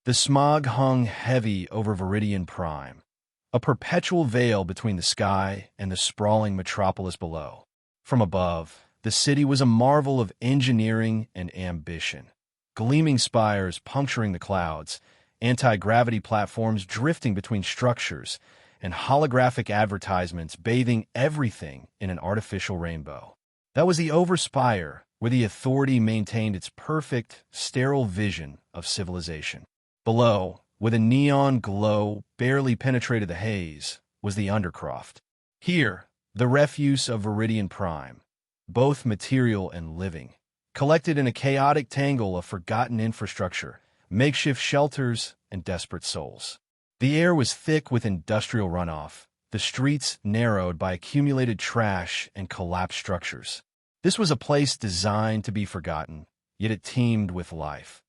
The smog hung heavy over Viridian Prime, a perpetual veil between the sky and the sprawling metropolis below. From above, the city was a marvel of engineering and ambition. Gleaming spires puncturing the clouds, anti-gravity platforms drifting between structures, and holographic advertisements bathing everything in an artificial rainbow. That was the Overspire, where the Authority maintained its perfect, sterile vision of civilization. Below, with a neon glow barely penetrated the haze, was the Undercroft. Here, the refuse of Viridian Prime, both material and living, collected in a chaotic tangle of forgotten infrastructure, makeshift shelters, and desperate souls. The air was thick with industrial runoff, the streets narrowed by accumulated trash and collapsed structures. This was a place designed to be forgotten, yet it teemed with life.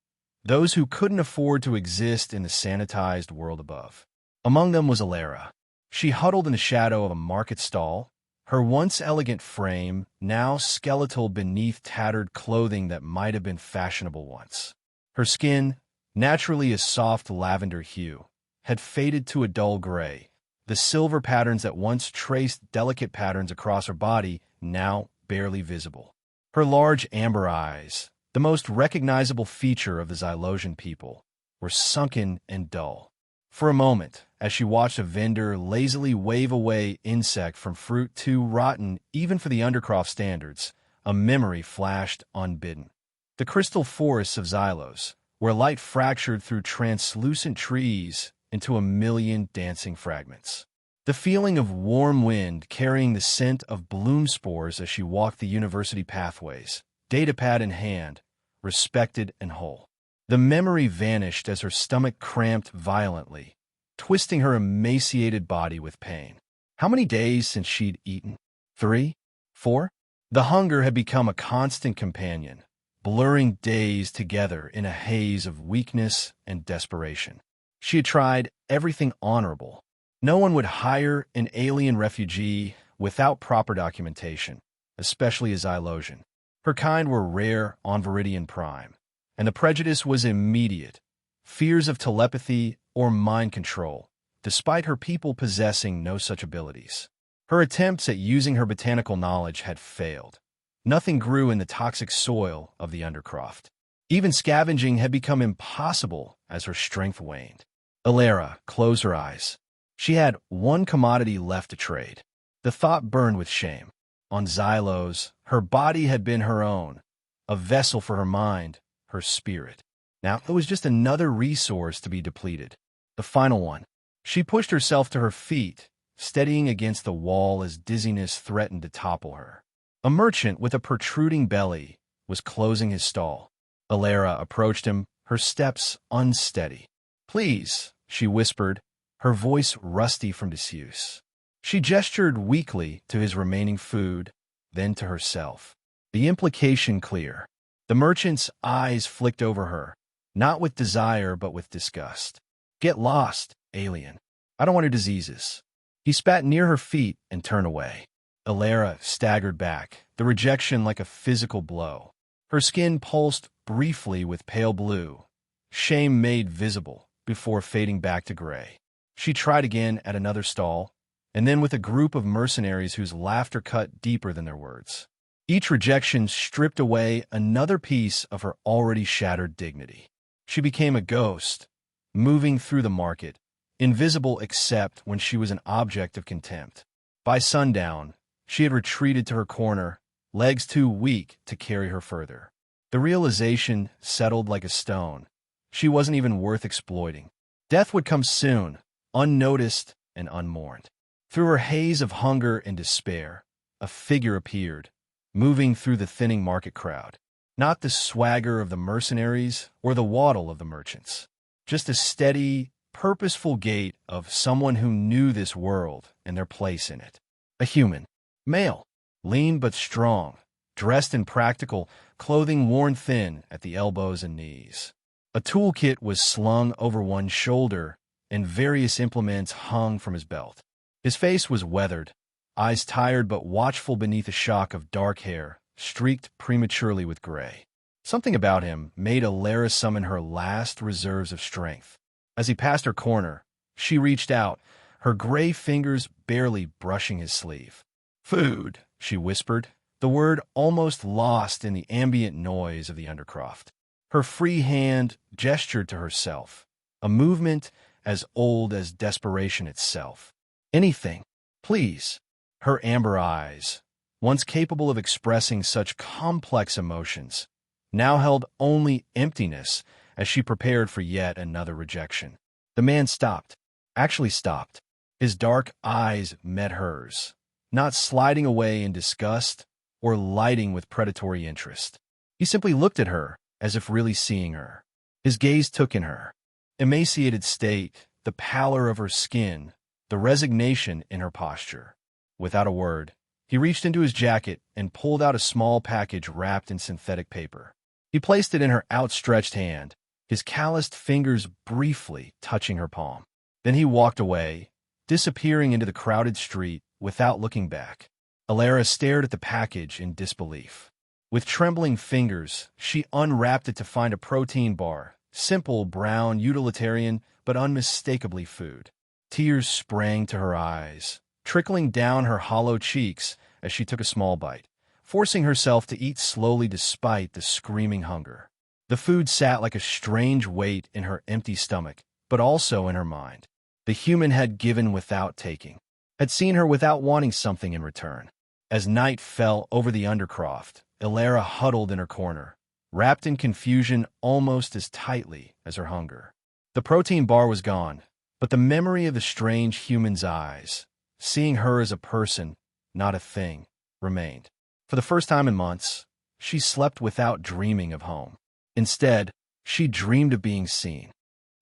Those who couldn't afford to exist in the sanitized world above. Among them was Alara. She huddled in the shadow of a market stall, her once elegant frame now skeletal beneath tattered clothing that might have been fashionable once. Her skin, naturally a soft lavender hue, had faded to a dull gray, the silver patterns that once traced delicate patterns across her body now barely visible. Her large amber eyes, the most recognizable feature of the Xylosian people, were sunken and dull. For a moment, as she watched a vendor lazily wave away insect from fruit too rotten even for the Undercroft standards, a memory flashed unbidden. The crystal forests of Xylos, where light fractured through translucent trees into a million dancing fragments. The feeling of warm wind carrying the scent of bloom spores as she walked the university pathways, datapad in hand, respected and whole. The memory vanished as her stomach cramped violently, twisting her emaciated body with pain. How many days since she'd eaten? 3? 4? The hunger had become a constant companion, blurring days together in a haze of weakness and desperation. She had tried everything honorable. No one would hire an alien refugee without proper documentation, especially a Xylosian. Her kind were rare on Viridian Prime, and the prejudice was immediate. Fears of telepathy or mind control, despite her people possessing no such abilities. Her attempts at using her botanical knowledge had failed. Nothing grew in the toxic soil of the Undercroft. Even scavenging had become impossible as her strength waned. Alara closed her eyes. She had one commodity left to trade. The thought burned with shame. On Xylos, her body had been her own, a vessel for her mind, her spirit. Now it was just another resource to be depleted. The final one. She pushed herself to her feet, steadying against the wall as dizziness threatened to topple her. A merchant with a protruding belly was closing his stall. Alara approached him, her steps unsteady. "Please," she whispered, her voice rusty from disuse. She gestured weakly to his remaining food, then to herself. The implication clear. The merchant's eyes flicked over her, not with desire but with disgust. "Get lost, alien. I don't want your diseases." He spat near her feet and turned away. Alara staggered back, the rejection like a physical blow. Her skin pulsed briefly with pale blue, shame made visible before fading back to gray. She tried again at another stall, and then with a group of mercenaries whose laughter cut deeper than their words. Each rejection stripped away another piece of her already shattered dignity. She became a ghost, moving through the market, invisible except when she was an object of contempt. By sundown, she had retreated to her corner, legs too weak to carry her further. The realization settled like a stone. She wasn't even worth exploiting. Death would come soon, unnoticed and unmourned. Through her haze of hunger and despair, a figure appeared, moving through the thinning market crowd. Not the swagger of the mercenaries or the waddle of the merchants. Just a steady, purposeful gait of someone who knew this world and their place in it. A human. Male. Lean but strong. Dressed in practical, clothing worn thin at the elbows and knees. A toolkit was slung over one shoulder, and various implements hung from his belt. His face was weathered, eyes tired but watchful beneath a shock of dark hair, streaked prematurely with gray. Something about him made Alara summon her last reserves of strength. As he passed her corner, she reached out, her gray fingers barely brushing his sleeve. "Food," she whispered, the word almost lost in the ambient noise of the undercroft. Her free hand gestured to herself, a movement as old as desperation itself. "Anything, please." Her amber eyes, once capable of expressing such complex emotions, now held only emptiness as she prepared for yet another rejection. The man stopped, actually stopped. His dark eyes met hers, not sliding away in disgust or lighting with predatory interest. He simply looked at her as if really seeing her. His gaze took in her emaciated state, the pallor of her skin, the resignation in her posture. Without a word, he reached into his jacket and pulled out a small package wrapped in synthetic paper. He placed it in her outstretched hand, his calloused fingers briefly touching her palm. Then he walked away, disappearing into the crowded street without looking back. Alara stared at the package in disbelief. With trembling fingers, she unwrapped it to find a protein bar, simple, brown, utilitarian, but unmistakably food. Tears sprang to her eyes, trickling down her hollow cheeks as she took a small bite, forcing herself to eat slowly despite the screaming hunger. The food sat like a strange weight in her empty stomach, but also in her mind. The human had given without taking, had seen her without wanting something in return. As night fell over the undercroft, Alara huddled in her corner, wrapped in confusion almost as tightly as her hunger. The protein bar was gone, but the memory of the strange human's eyes, seeing her as a person, not a thing, remained. For the first time in months, she slept without dreaming of home. Instead, she dreamed of being seen.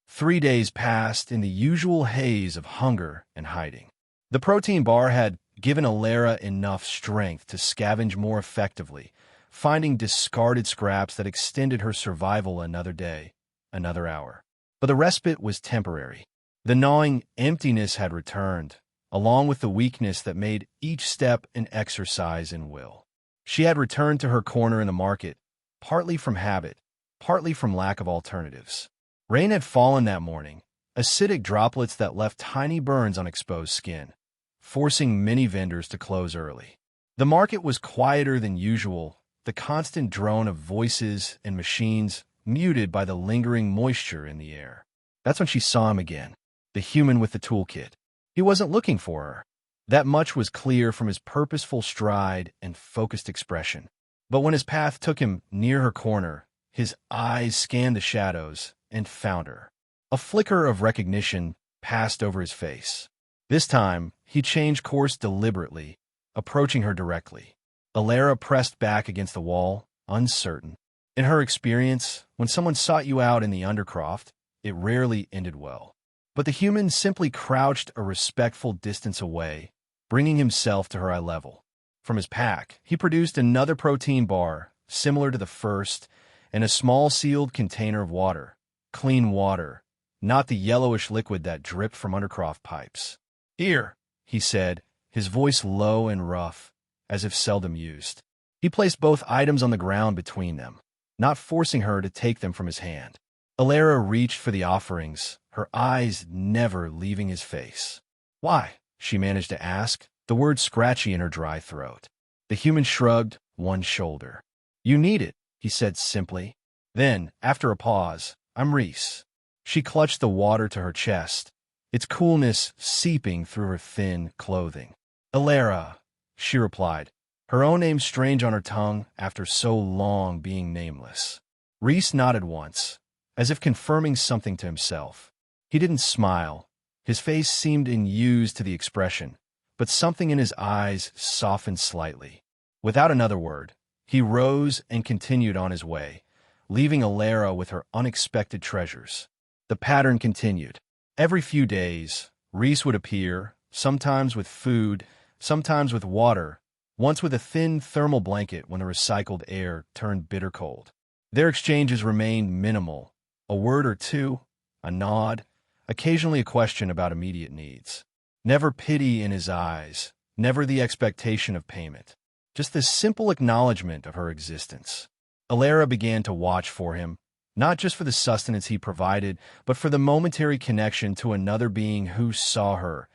3 days passed in the usual haze of hunger and hiding. The protein bar had given Alara enough strength to scavenge more effectively, finding discarded scraps that extended her survival another day, another hour. But the respite was temporary. The gnawing emptiness had returned, along with the weakness that made each step an exercise in will. She had returned to her corner in the market, partly from habit, partly from lack of alternatives. Rain had fallen that morning, acidic droplets that left tiny burns on exposed skin, forcing many vendors to close early. The market was quieter than usual, the constant drone of voices and machines muted by the lingering moisture in the air. That's when she saw him again, the human with the toolkit. He wasn't looking for her. That much was clear from his purposeful stride and focused expression. But when his path took him near her corner, his eyes scanned the shadows and found her. A flicker of recognition passed over his face. This time, he changed course deliberately, approaching her directly. Alara pressed back against the wall, uncertain. In her experience, when someone sought you out in the undercroft, it rarely ended well. But the human simply crouched a respectful distance away, bringing himself to her eye level. From his pack, he produced another protein bar, similar to the first, and a small sealed container of water. Clean water, not the yellowish liquid that dripped from undercroft pipes. "Here," he said, his voice low and rough, as if seldom used. He placed both items on the ground between them, not forcing her to take them from his hand. Alara reached for the offerings, her eyes never leaving his face. "Why?" she managed to ask, the word scratchy in her dry throat. The human shrugged one shoulder. "You need it," he said simply. Then, after a pause, "I'm Reese." She clutched the water to her chest, its coolness seeping through her thin clothing. "Alara," she replied, her own name strange on her tongue after so long being nameless. Reese nodded once, as if confirming something to himself. He didn't smile. His face seemed unused to the expression, but something in his eyes softened slightly. Without another word, he rose and continued on his way, leaving Alara with her unexpected treasures. The pattern continued. Every few days, Reese would appear, sometimes with food, sometimes with water, once with a thin thermal blanket when the recycled air turned bitter cold. Their exchanges remained minimal, a word or two, a nod, occasionally a question about immediate needs. Never pity in his eyes, never the expectation of payment. Just this simple acknowledgement of her existence. Alara began to watch for him, not just for the sustenance he provided, but for the momentary connection to another being who saw her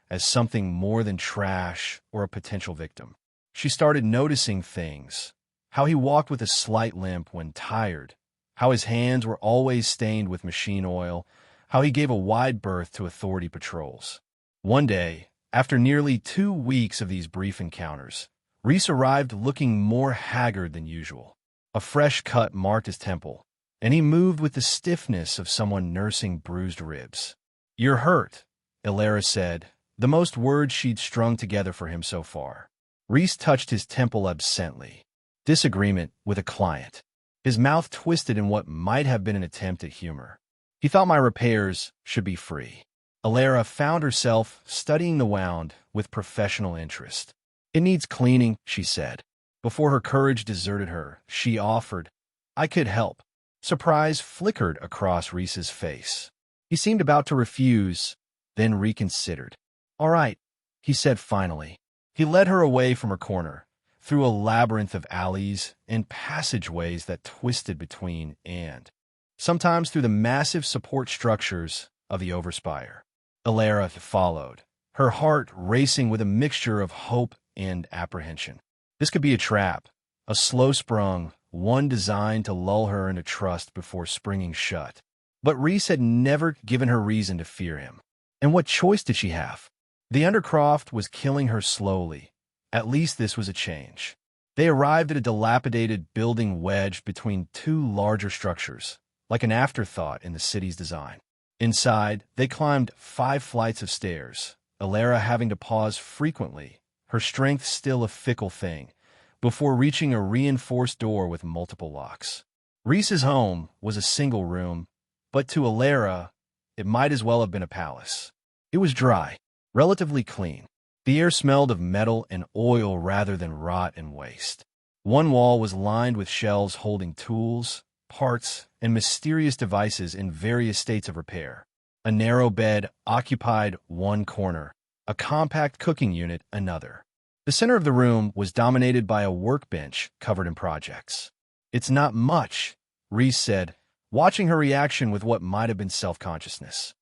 as something more than trash or a potential victim. She started noticing things: how he walked with a slight limp when tired, how his hands were always stained with machine oil, how he gave a wide berth to authority patrols. One day, after nearly 2 weeks of these brief encounters, Reese arrived looking more haggard than usual. A fresh cut marked his temple, and he moved with the stiffness of someone nursing bruised ribs. "You're hurt," Alara said, the most words she'd strung together for him so far. Reese touched his temple absently. Disagreement with a client. His mouth twisted in what might have been an attempt at humor. He thought my repairs should be free. Alara found herself studying the wound with professional interest. "It needs cleaning," she said. Before her courage deserted her, she offered, "I could help." Surprise flickered across Reese's face. He seemed about to refuse, then reconsidered. "All right," he said finally. He led her away from her corner, through a labyrinth of alleys and passageways that twisted between and, sometimes through the massive support structures of the overspire. Alara followed, her heart racing with a mixture of hope and apprehension. This could be a trap, a slow-sprung, one designed to lull her into trust before springing shut. But Reese had never given her reason to fear him. And what choice did she have? The Undercroft was killing her slowly. At least this was a change. They arrived at a dilapidated building wedged between 2 larger structures, like an afterthought in the city's design. Inside, they climbed 5 flights of stairs, Alara having to pause frequently, her strength still a fickle thing, before reaching a reinforced door with multiple locks. Reese's home was a single room, but to Alara, it might as well have been a palace. It was dry, relatively clean. The air smelled of metal and oil rather than rot and waste. One wall was lined with shelves holding tools, parts, and mysterious devices in various states of repair. A narrow bed occupied one corner, a compact cooking unit another. The center of the room was dominated by a workbench covered in projects. "It's not much," Reese said, watching her reaction with what might have been self-consciousness.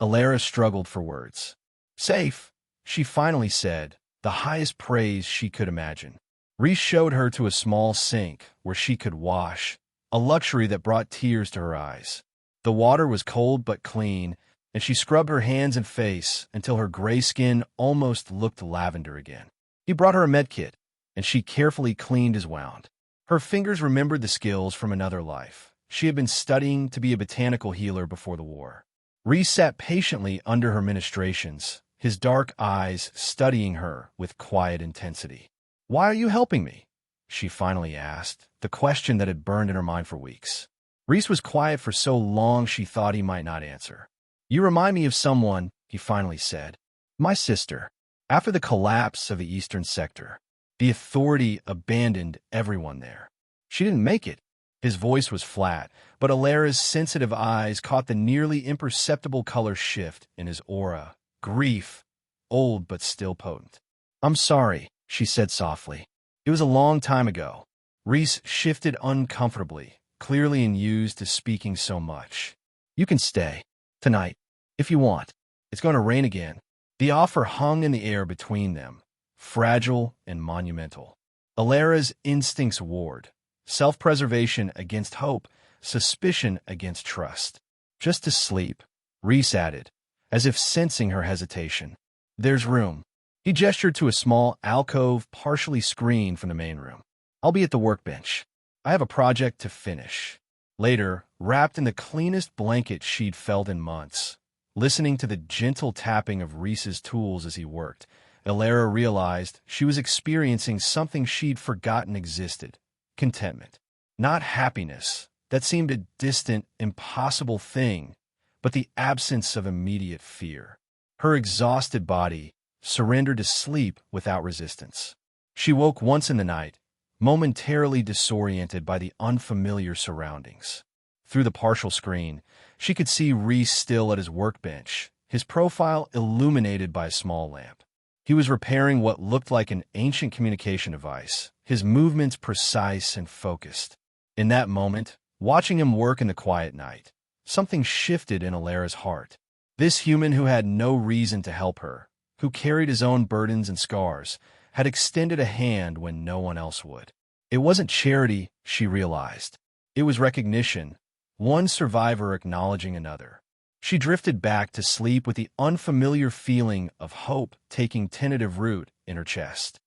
Alara struggled for words. "Safe," she finally said, the highest praise she could imagine. Reese showed her to a small sink where she could wash, a luxury that brought tears to her eyes. The water was cold but clean, and she scrubbed her hands and face until her gray skin almost looked lavender again. He brought her a medkit, and she carefully cleaned his wound. Her fingers remembered the skills from another life. She had been studying to be a botanical healer before the war. Reese sat patiently under her ministrations, his dark eyes studying her with quiet intensity. "Why are you helping me?" she finally asked, the question that had burned in her mind for weeks. Reese was quiet for so long she thought he might not answer. "You remind me of someone," he finally said. "My sister. After the collapse of the Eastern Sector, the Authority abandoned everyone there. She didn't make it." His voice was flat, but Alara's sensitive eyes caught the nearly imperceptible color shift in his aura. Grief, old but still potent. "I'm sorry," she said softly. "It was a long time ago." Reese shifted uncomfortably, clearly unused to speaking so much. "You can stay. Tonight, if you want. It's going to rain again." The offer hung in the air between them, fragile and monumental. Alara's instincts warred. Self-preservation against hope, suspicion against trust. "Just to sleep," Reese added, as if sensing her hesitation. "There's room." He gestured to a small alcove partially screened from the main room. "I'll be at the workbench. I have a project to finish." Later, wrapped in the cleanest blanket she'd felt in months, listening to the gentle tapping of Reese's tools as he worked, Alara realized she was experiencing something she'd forgotten existed. Contentment. Not happiness. That seemed a distant, impossible thing, but the absence of immediate fear. Her exhausted body surrendered to sleep without resistance. She woke once in the night, momentarily disoriented by the unfamiliar surroundings. Through the partial screen, she could see Reese still at his workbench, his profile illuminated by a small lamp. He was repairing what looked like an ancient communication device, his movements precise and focused. In that moment, watching him work in the quiet night, something shifted in Alara's heart. This human who had no reason to help her, who carried his own burdens and scars, had extended a hand when no one else would. It wasn't charity, she realized. It was recognition, one survivor acknowledging another. She drifted back to sleep with the unfamiliar feeling of hope taking tentative root in her chest.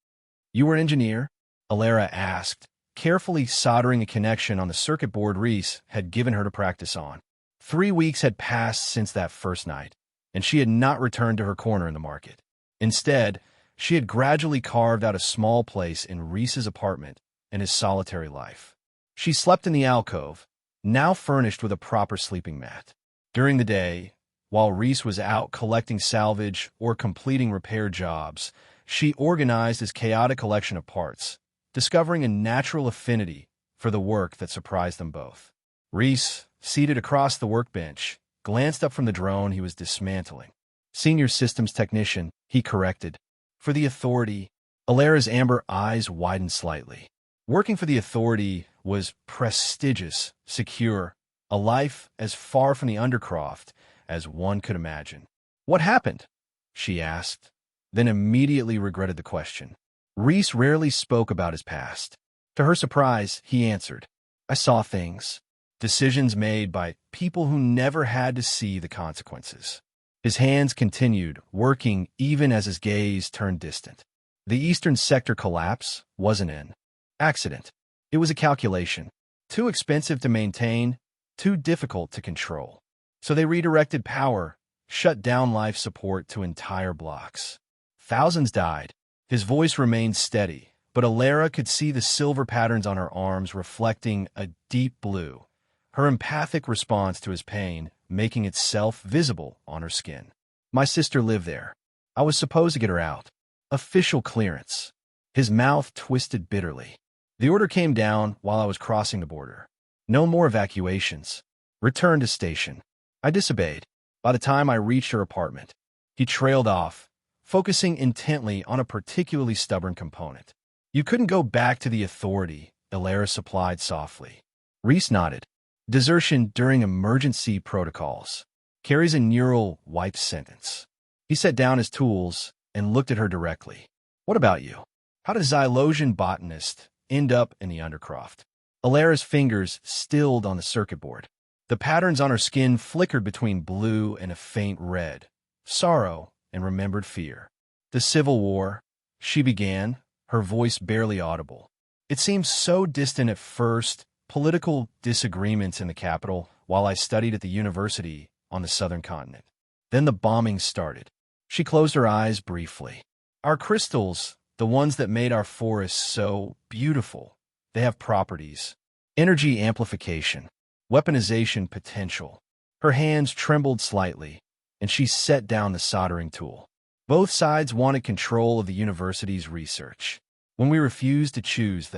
"You were an engineer?" Alara asked, carefully soldering a connection on the circuit board Reese had given her to practice on. 3 weeks had passed since that first night, and she had not returned to her corner in the market. Instead, she had gradually carved out a small place in Reese's apartment and his solitary life. She slept in the alcove, now furnished with a proper sleeping mat. During the day, while Reese was out collecting salvage or completing repair jobs, she organized his chaotic collection of parts, discovering a natural affinity for the work that surprised them both. Reese, seated across the workbench, glanced up from the drone he was dismantling. "Senior systems technician," he corrected. "For the Authority." Alara's amber eyes widened slightly. Working for the Authority was prestigious, secure, a life as far from the Undercroft as one could imagine. "What happened?" she asked, then immediately regretted the question. Reese rarely spoke about his past. To her surprise, he answered, "I saw things. Decisions made by people who never had to see the consequences." His hands continued, working even as his gaze turned distant. The eastern sector collapse wasn't an accident. It was a calculation. Too expensive to maintain, too difficult to control. So they redirected power, shut down life support to entire blocks. Thousands died. His voice remained steady, but Alara could see the silver patterns on her arms reflecting a deep blue, her empathic response to his pain making itself visible on her skin. "My sister lived there. I was supposed to get her out. Official clearance." His mouth twisted bitterly. "The order came down while I was crossing the border. No more evacuations. Return to station." I disobeyed. By the time I reached her apartment, he trailed off, focusing intently on a particularly stubborn component. "You couldn't go back to the Authority," Alara supplied softly. Reese nodded. "Desertion during emergency protocols carries a neural wipe sentence." He set down his tools and looked at her directly. "What about you? How does Xylosian botanist end up in the Undercroft?" Alara's fingers stilled on the circuit board. The patterns on her skin flickered between blue and a faint red, sorrow and remembered fear. "The Civil War," she began, her voice barely audible. "It seemed so distant at first, political disagreements in the capital while I studied at the university on the southern continent. Then the bombing started." She closed her eyes briefly. "Our crystals, the ones that made our forests so beautiful, they have properties. Energy amplification, weaponization potential." Her hands trembled slightly, and she set down the soldering tool. "Both sides wanted control of the university's research. When we refused to choose,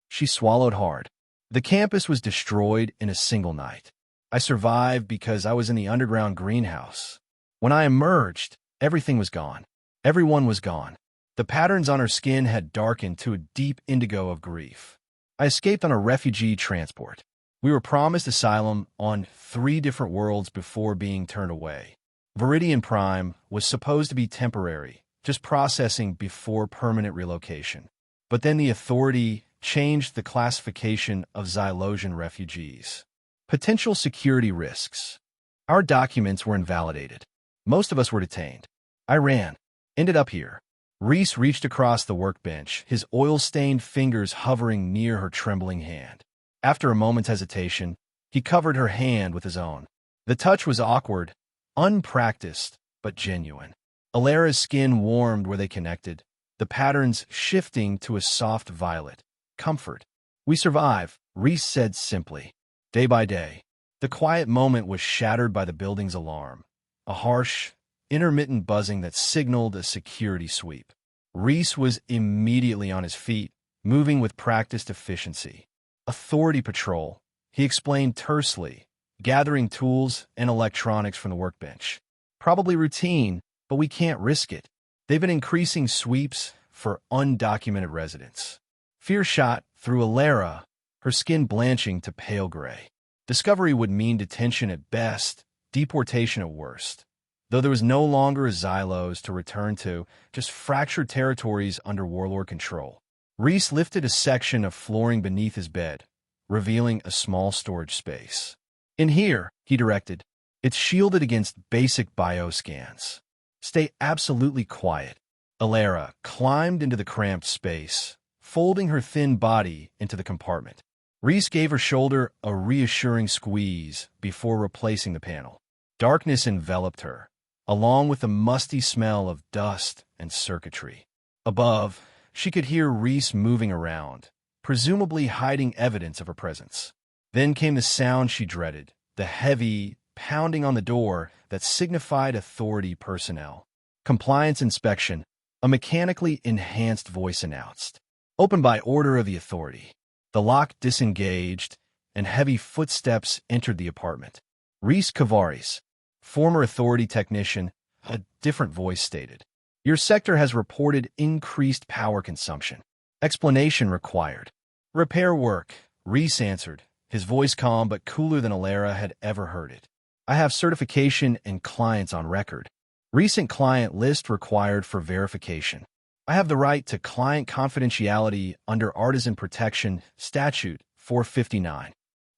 She swallowed hard. "The campus was destroyed in a single night. I survived because I was in the underground greenhouse. When I emerged, everything was gone. Everyone was gone." The patterns on her skin had darkened to a deep indigo of grief. "I escaped on a refugee transport. We were promised asylum on 3 different worlds before being turned away. Viridian Prime was supposed to be temporary, just processing before permanent relocation. But then the Authority changed the classification of Xylosian refugees. Potential security risks. Our documents were invalidated. Most of us were detained. I ran. Ended up here." Reese reached across the workbench, his oil-stained fingers hovering near her trembling hand. After a moment's hesitation, he covered her hand with his own. The touch was awkward, unpracticed, but genuine. Alara's skin warmed where they connected, the patterns shifting to a soft violet. Comfort. "We survive," Reese said simply. Day by day. The quiet moment was shattered by the building's alarm, a harsh, intermittent buzzing that signaled a security sweep. Reese was immediately on his feet, moving with practiced efficiency. "Authority patrol," he explained tersely, gathering tools and electronics from the workbench. "Probably routine, but we can't risk it. They've been increasing sweeps for undocumented residents." Fear shot through Alara, her skin blanching to pale gray. Discovery would mean detention at best, deportation at worst. Though there was no longer a Xylos to return to, just fractured territories under warlord control. Reese lifted a section of flooring beneath his bed, revealing a small storage space. In here, he directed, it's shielded against basic bioscans. Stay absolutely quiet. Alara climbed into the cramped space, folding her thin body into the compartment. Reese gave her shoulder a reassuring squeeze before replacing the panel. Darkness enveloped her, along with the musty smell of dust and circuitry. Above, she could hear Reese moving around, presumably hiding evidence of her presence. Then came the sound she dreaded, the heavy pounding on the door that signified authority personnel. Compliance inspection, a mechanically enhanced voice announced. Open by order of the authority. The lock disengaged, and heavy footsteps entered the apartment. Reese Kavaris, former authority technician, a different voice stated. Your sector has reported increased power consumption. Explanation required. Repair work, Reese answered, his voice calm but cooler than Alara had ever heard it. I have certification and clients on record. Recent client list required for verification. I have the right to client confidentiality under Artisan Protection Statute 459.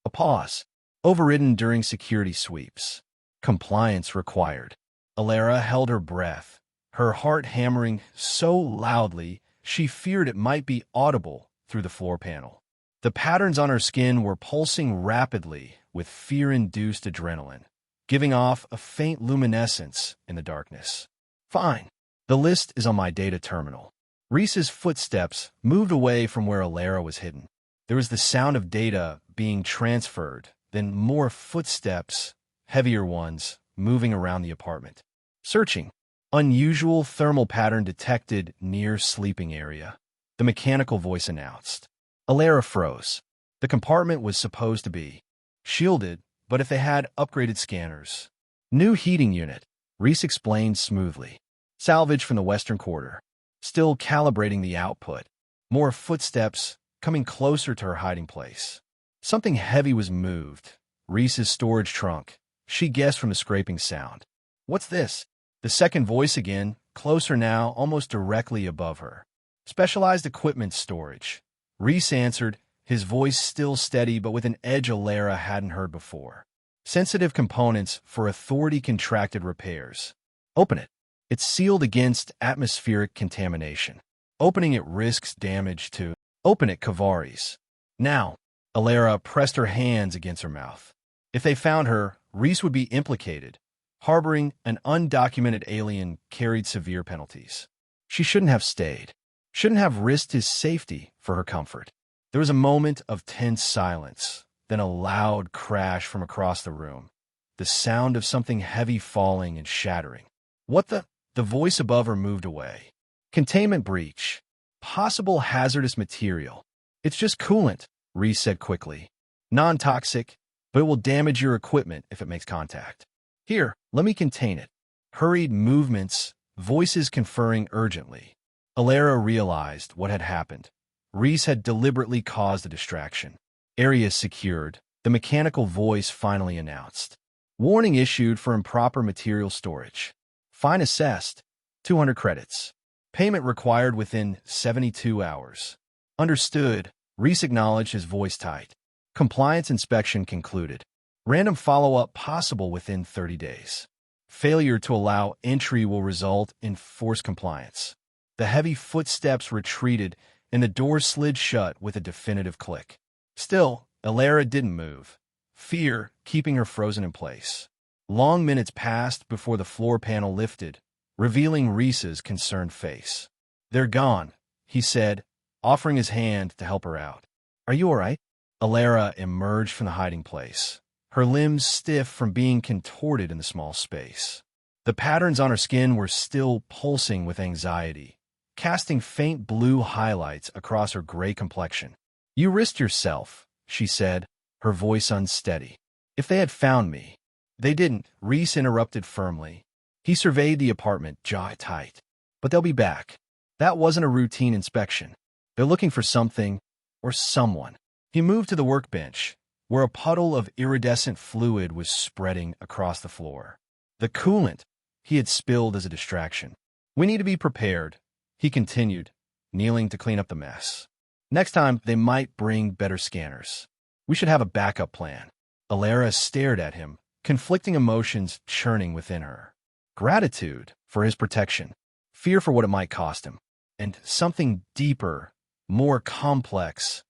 A pause. Overridden during security sweeps. Compliance required. Alara held her breath, her heart hammering so loudly she feared it might be audible through the floor panel. The patterns on her skin were pulsing rapidly with fear-induced adrenaline, giving off a faint luminescence in the darkness. Fine. The list is on my data terminal. Reese's footsteps moved away from where Alara was hidden. There was the sound of data being transferred, then more footsteps, heavier ones, moving around the apartment. Searching. Unusual thermal pattern detected near sleeping area. The mechanical voice announced. Alara froze. The compartment was supposed to be shielded, but if they had upgraded scanners. New heating unit, Reese explained smoothly. Salvage from the western quarter. Still calibrating the output. More footsteps coming closer to her hiding place. Something heavy was moved. Reese's storage trunk. She guessed from the scraping sound. What's this? The second voice again, closer now, almost directly above her. Specialized equipment storage. Reese answered, his voice still steady but with an edge Alara hadn't heard before. Sensitive components for authority-contracted repairs. Open it. It's sealed against atmospheric contamination. Opening it risks damage to... Open it, Kavaris. Now. Alara pressed her hands against her mouth. If they found her, Reese would be implicated. Harboring an undocumented alien carried severe penalties. She shouldn't have stayed. Shouldn't have risked his safety for her comfort. There was a moment of tense silence, then a loud crash from across the room. The sound of something heavy falling and shattering. What the... The voice above her moved away. Containment breach. Possible hazardous material. It's just coolant, Reese said quickly. Non-toxic, but it will damage your equipment if it makes contact. Here, let me contain it. Hurried movements, voices conferring urgently. Alara realized what had happened. Reese had deliberately caused a distraction. Area secured, the mechanical voice finally announced. Warning issued for improper material storage. Fine assessed, 200 credits. Payment required within 72 hours. Understood, Reese acknowledged, his voice tight. Compliance inspection concluded. Random follow-up possible within 30 days. Failure to allow entry will result in forced compliance. The heavy footsteps retreated, and the door slid shut with a definitive click. Still, Alara didn't move, fear keeping her frozen in place. Long minutes passed before the floor panel lifted, revealing Reese's concerned face. They're gone, he said, offering his hand to help her out. Are you all right? Alara emerged from the hiding place, her limbs stiff from being contorted in the small space. The patterns on her skin were still pulsing with anxiety, casting faint blue highlights across her gray complexion. You risked yourself, she said, her voice unsteady. If they had found me... They didn't, Reese interrupted firmly. He surveyed the apartment, jaw tight. But they'll be back. That wasn't a routine inspection. They're looking for something, or someone. He moved to the workbench, where a puddle of iridescent fluid was spreading across the floor. The coolant he had spilled as a distraction. We need to be prepared, he continued, kneeling to clean up the mess. Next time, they might bring better scanners. We should have a backup plan. Alara stared at him, conflicting emotions churning within her. Gratitude for his protection, fear for what it might cost him, and something deeper, more complex.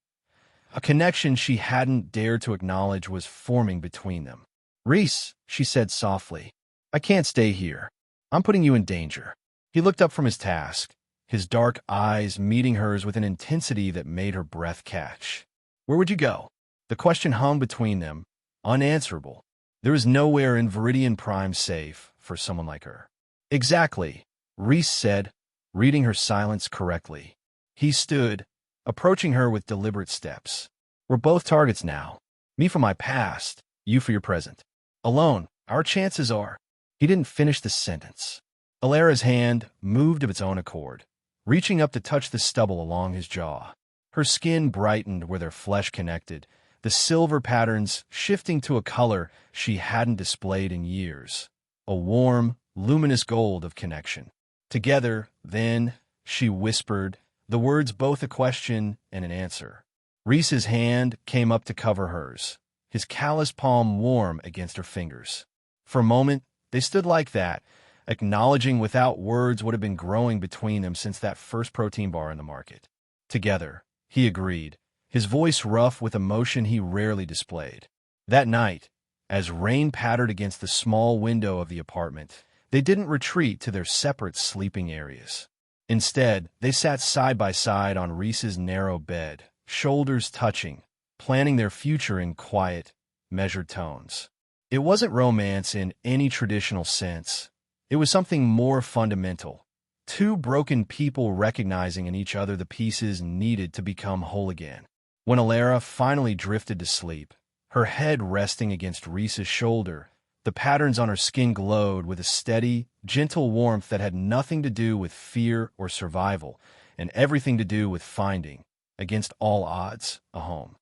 A connection she hadn't dared to acknowledge was forming between them. "Reese," she said softly, "I can't stay here. I'm putting you in danger." He looked up from his task, his dark eyes meeting hers with an intensity that made her breath catch. "Where would you go?" The question hung between them, unanswerable. There was nowhere in Viridian Prime safe for someone like her. "Exactly," Reese said, reading her silence correctly. He stood, approaching her with deliberate steps. "We're both targets now. Me for my past, you for your present. Alone, our chances are—" He didn't finish the sentence. Alara's hand moved of its own accord, reaching up to touch the stubble along his jaw. Her skin brightened where their flesh connected, the silver patterns shifting to a color she hadn't displayed in years. A warm, luminous gold of connection. Together, then, she whispered, the words both a question and an answer. Reese's hand came up to cover hers, his callous palm warm against her fingers. For a moment, they stood like that, acknowledging without words what had been growing between them since that first protein bar in the market. Together, he agreed, his voice rough with emotion he rarely displayed. That night, as rain pattered against the small window of the apartment, they didn't retreat to their separate sleeping areas. Instead, they sat side by side on Reese's narrow bed, shoulders touching, planning their future in quiet, measured tones. It wasn't romance in any traditional sense. It was something more fundamental. Two broken people recognizing in each other the pieces needed to become whole again. When Alara finally drifted to sleep, her head resting against Reese's shoulder, the patterns on her skin glowed with a steady, gentle warmth that had nothing to do with fear or survival, and everything to do with finding, against all odds, a home.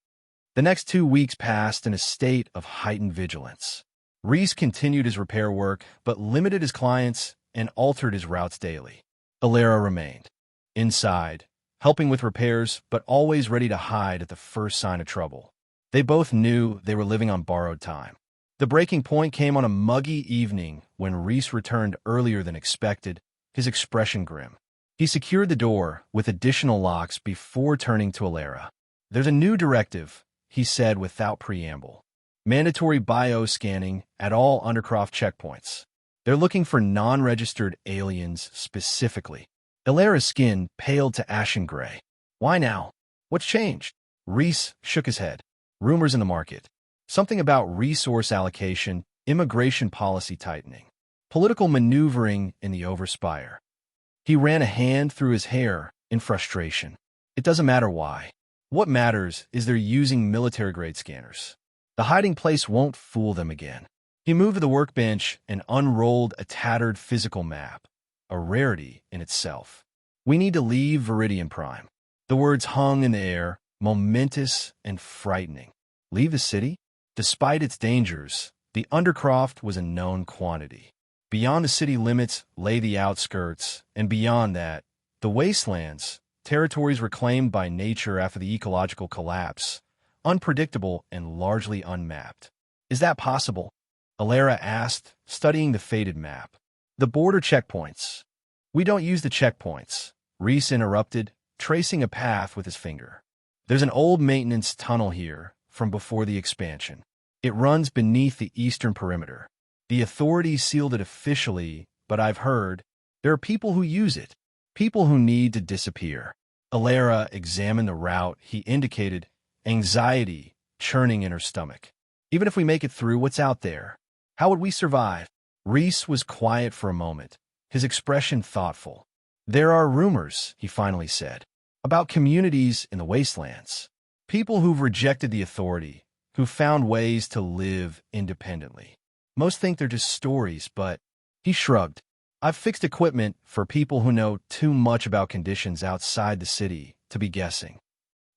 The next 2 weeks passed in a state of heightened vigilance. Reese continued his repair work, but limited his clients and altered his routes daily. Alara remained inside, helping with repairs, but always ready to hide at the first sign of trouble. They both knew they were living on borrowed time. The breaking point came on a muggy evening when Reese returned earlier than expected, his expression grim. He secured the door with additional locks before turning to Alara. "There's a new directive," he said without preamble. "Mandatory bio-scanning at all Undercroft checkpoints. They're looking for non-registered aliens specifically." Alara's skin paled to ashen gray. "Why now? What's changed?" Reese shook his head. "Rumors in the market. Something about resource allocation, immigration policy tightening, political maneuvering in the overspire." He ran a hand through his hair in frustration. "It doesn't matter why. What matters is they're using military-grade scanners. The hiding place won't fool them again." He moved to the workbench and unrolled a tattered physical map, a rarity in itself. "We need to leave Viridian Prime." The words hung in the air, momentous and frightening. Leave the city? Despite its dangers, the Undercroft was a known quantity. Beyond the city limits lay the outskirts, and beyond that, the wastelands, territories reclaimed by nature after the ecological collapse, unpredictable and largely unmapped. "Is that possible?" Alara asked, studying the faded map. "The border checkpoints." "We don't use the checkpoints," Reese interrupted, tracing a path with his finger. "There's an old maintenance tunnel here from before the expansion. It runs beneath the eastern perimeter. The authorities sealed it officially, but I've heard there are people who use it, people who need to disappear." Alara examined the route he indicated, anxiety churning in her stomach. "Even if we make it through, what's out there? How would we survive?" Reese was quiet for a moment, his expression thoughtful. "There are rumors," he finally said, "about communities in the wastelands. People who've rejected the authority, who found ways to live independently. Most think they're just stories, but—" He shrugged. "I've fixed equipment for people who know too much about conditions outside the city to be guessing."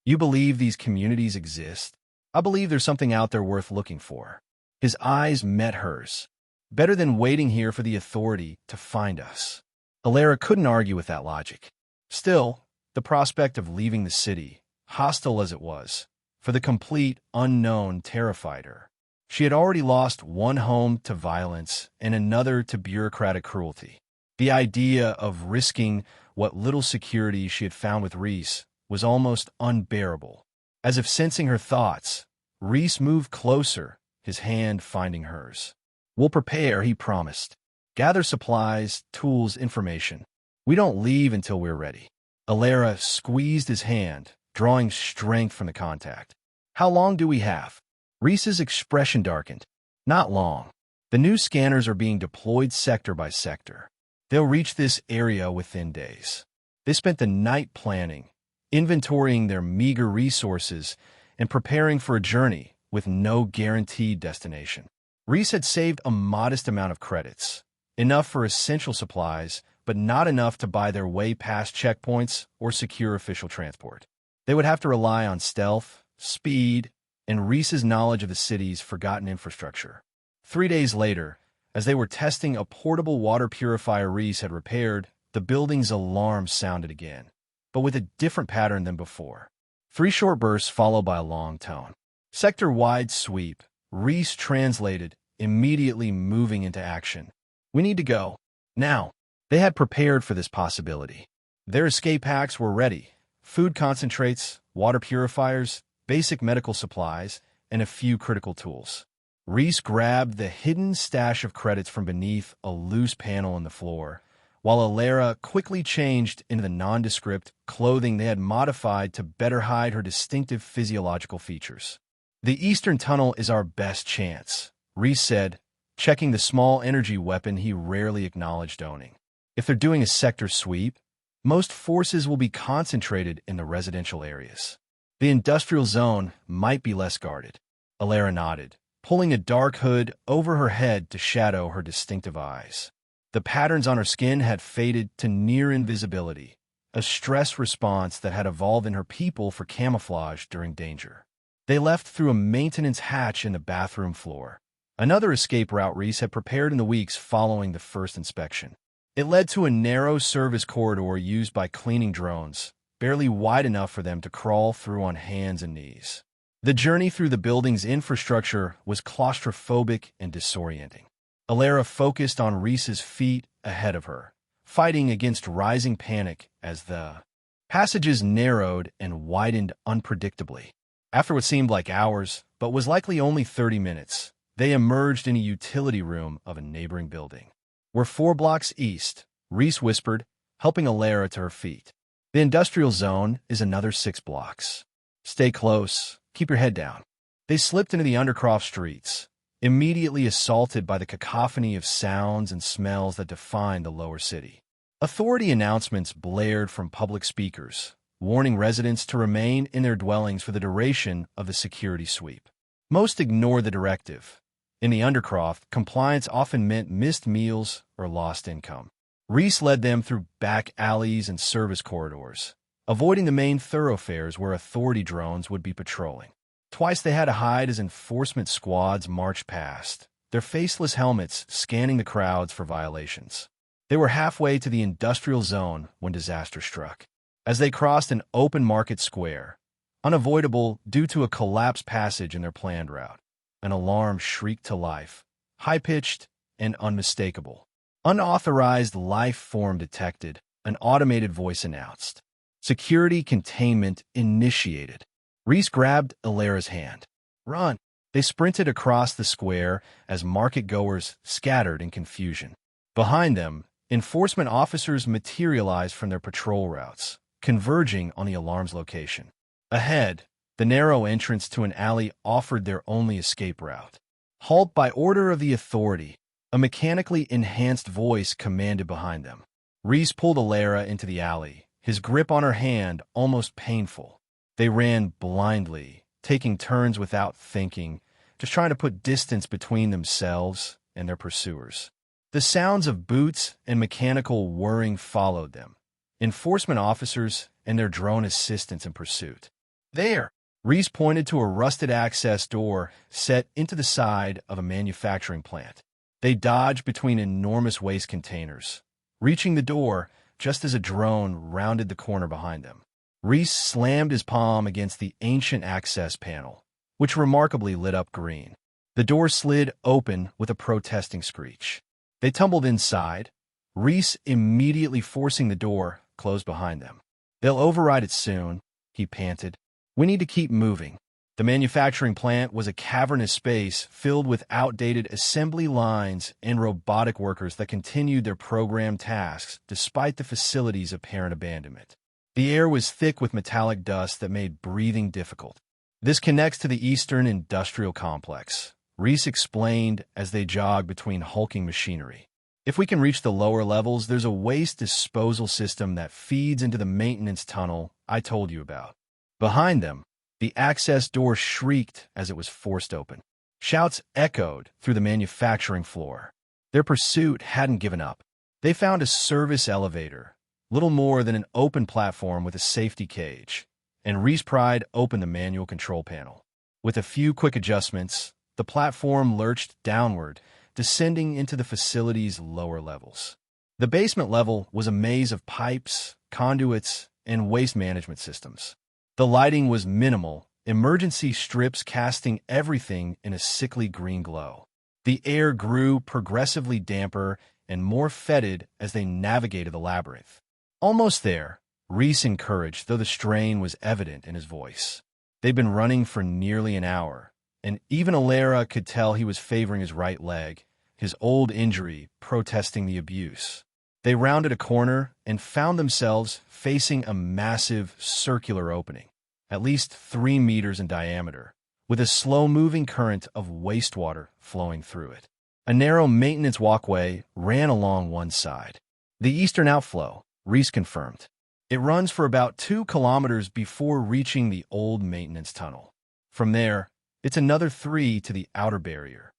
You believe these communities exist? I believe there's something out there worth looking for. His eyes met hers. Better than waiting here for the authority to find us. Alara couldn't argue with that logic. Still, the prospect of leaving the city, hostile as it was, for the complete unknown terrified her. She had already lost one home to violence and another to bureaucratic cruelty. The idea of risking what little security she had found with Reese was almost unbearable. As if sensing her thoughts, Reese moved closer, his hand finding hers. "We'll prepare," he promised. "Gather supplies, tools, information. We don't leave until we're ready." Alara squeezed his hand, drawing strength from the contact. "How long do we have?" Reese's expression darkened. "Not long. The new scanners are being deployed sector by sector. They'll reach this area within days." They spent the night planning, inventorying their meager resources, and preparing for a journey with no guaranteed destination. Reese had saved a modest amount of credits, enough for essential supplies, but not enough to buy their way past checkpoints or secure official transport. They would have to rely on stealth, speed, and Reese's knowledge of the city's forgotten infrastructure. 3 days later, as they were testing a portable water purifier Reese had repaired, the building's alarm sounded again, but with a different pattern than before. 3 short bursts followed by a long tone. Sector-wide sweep, Reese translated, immediately moving into action. "We need to go. Now." They had prepared for this possibility. Their escape packs were ready. Food concentrates, water purifiers, basic medical supplies, and a few critical tools. Reese grabbed the hidden stash of credits from beneath a loose panel in the floor, while Alara quickly changed into the nondescript clothing they had modified to better hide her distinctive physiological features. "The Eastern Tunnel is our best chance," Reese said, checking the small energy weapon he rarely acknowledged owning. "If they're doing a sector sweep, most forces will be concentrated in the residential areas. The industrial zone might be less guarded." Alara nodded, pulling a dark hood over her head to shadow her distinctive eyes. The patterns on her skin had faded to near invisibility, a stress response that had evolved in her people for camouflage during danger. They left through a maintenance hatch in the bathroom floor, another escape route Reese had prepared in the weeks following the first inspection. It led to a narrow service corridor used by cleaning drones, barely wide enough for them to crawl through on hands and knees. The journey through the building's infrastructure was claustrophobic and disorienting. Alara focused on Reese's feet ahead of her, fighting against rising panic as the passages narrowed and widened unpredictably. After what seemed like hours, but was likely only 30 minutes, they emerged in a utility room of a neighboring building. "We're 4 blocks east," Reese whispered, helping Alara to her feet. "The industrial zone is another 6 blocks. Stay close. Keep your head down." They slipped into the Undercroft streets, immediately assaulted by the cacophony of sounds and smells that defined the lower city. Authority announcements blared from public speakers, warning residents to remain in their dwellings for the duration of the security sweep. Most ignored the directive. In the Undercroft, compliance often meant missed meals or lost income. Reese led them through back alleys and service corridors, avoiding the main thoroughfares where authority drones would be patrolling. Twice they had to hide as enforcement squads marched past, their faceless helmets scanning the crowds for violations. They were halfway to the industrial zone when disaster struck. As they crossed an open market square, unavoidable due to a collapsed passage in their planned route, an alarm shrieked to life, high-pitched and unmistakable. "Unauthorized life form detected," an automated voice announced. "Security containment initiated." Reese grabbed Alara's hand. "Run!" They sprinted across the square as market-goers scattered in confusion. Behind them, enforcement officers materialized from their patrol routes, converging on the alarm's location. Ahead, the narrow entrance to an alley offered their only escape route. "Halt by order of the authority," a mechanically enhanced voice commanded behind them. Reese pulled Alara into the alley, his grip on her hand almost painful. They ran blindly, taking turns without thinking, just trying to put distance between themselves and their pursuers. The sounds of boots and mechanical whirring followed them, enforcement officers and their drone assistants in pursuit. There! Reese pointed to a rusted access door set into the side of a manufacturing plant. They dodged between enormous waste containers, reaching the door just as a drone rounded the corner behind them. Reese slammed his palm against the ancient access panel, which remarkably lit up green. The door slid open with a protesting screech. They tumbled inside, Reese immediately forcing the door closed behind them. "They'll override it soon," he panted. "We need to keep moving." The manufacturing plant was a cavernous space filled with outdated assembly lines and robotic workers that continued their programmed tasks despite the facility's apparent abandonment. The air was thick with metallic dust that made breathing difficult. "This connects to the Eastern Industrial Complex," Reese explained as they jogged between hulking machinery. "If we can reach the lower levels, there's a waste disposal system that feeds into the maintenance tunnel I told you about." Behind them, the access door shrieked as it was forced open. Shouts echoed through the manufacturing floor. Their pursuit hadn't given up. They found a service elevator, little more than an open platform with a safety cage, and Reese pried open the manual control panel. With a few quick adjustments, the platform lurched downward, descending into the facility's lower levels. The basement level was a maze of pipes, conduits, and waste management systems. The lighting was minimal, emergency strips casting everything in a sickly green glow. The air grew progressively damper and more fetid as they navigated the labyrinth. "Almost there," Reese encouraged, though the strain was evident in his voice. They'd been running for nearly an hour, and even Alara could tell he was favoring his right leg, his old injury protesting the abuse. They rounded a corner and found themselves facing a massive circular opening, at least 3 meters in diameter, with a slow-moving current of wastewater flowing through it. A narrow maintenance walkway ran along one side. "The eastern outflow," Reese confirmed. "It runs for about 2 kilometers before reaching the old maintenance tunnel. From there, it's another 3 to the outer barrier."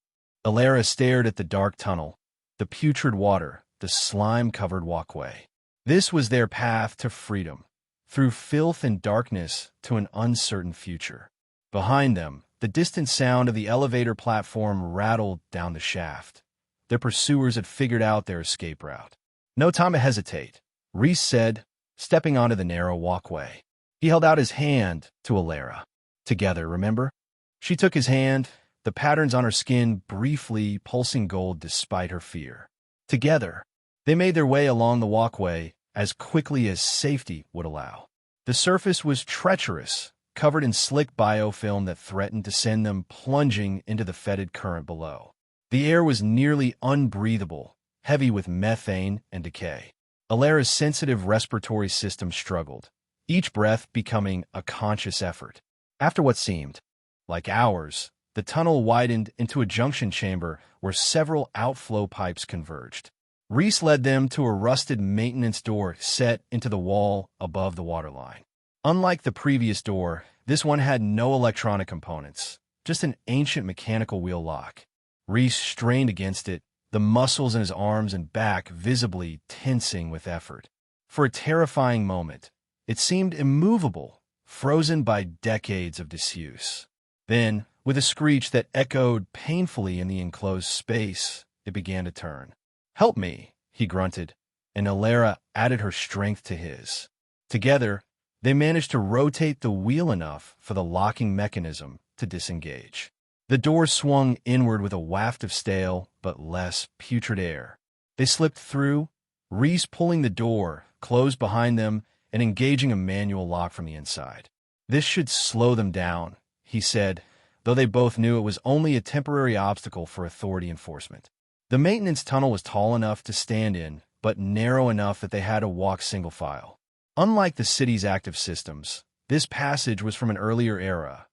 Alara stared at the dark tunnel, the putrid water, the slime-covered walkway. This was their path to freedom, through filth and darkness to an uncertain future. Behind them, the distant sound of the elevator platform rattled down the shaft. Their pursuers had figured out their escape route. "No time to hesitate," Reese said, stepping onto the narrow walkway. He held out his hand to Alara. "Together, remember?" She took his hand, the patterns on her skin briefly pulsing gold despite her fear. Together, they made their way along the walkway as quickly as safety would allow. The surface was treacherous, covered in slick biofilm that threatened to send them plunging into the fetid current below. The air was nearly unbreathable, heavy with methane and decay. Alara's sensitive respiratory system struggled, each breath becoming a conscious effort. After what seemed like hours, the tunnel widened into a junction chamber where several outflow pipes converged. Reese led them to a rusted maintenance door set into the wall above the waterline. Unlike the previous door, this one had no electronic components, just an ancient mechanical wheel lock. Reese strained against it, the muscles in his arms and back visibly tensing with effort. For a terrifying moment, it seemed immovable, frozen by decades of disuse. Then, with a screech that echoed painfully in the enclosed space, it began to turn. "Help me," he grunted, and Alara added her strength to his. Together, they managed to rotate the wheel enough for the locking mechanism to disengage. The door swung inward with a waft of stale but less putrid air. They slipped through, Reese pulling the door closed behind them and engaging a manual lock from the inside. "This should slow them down," he said, though they both knew it was only a temporary obstacle for authority enforcement. The maintenance tunnel was tall enough to stand in, but narrow enough that they had to walk single file. Unlike the city's active systems, this passage was from an earlier era,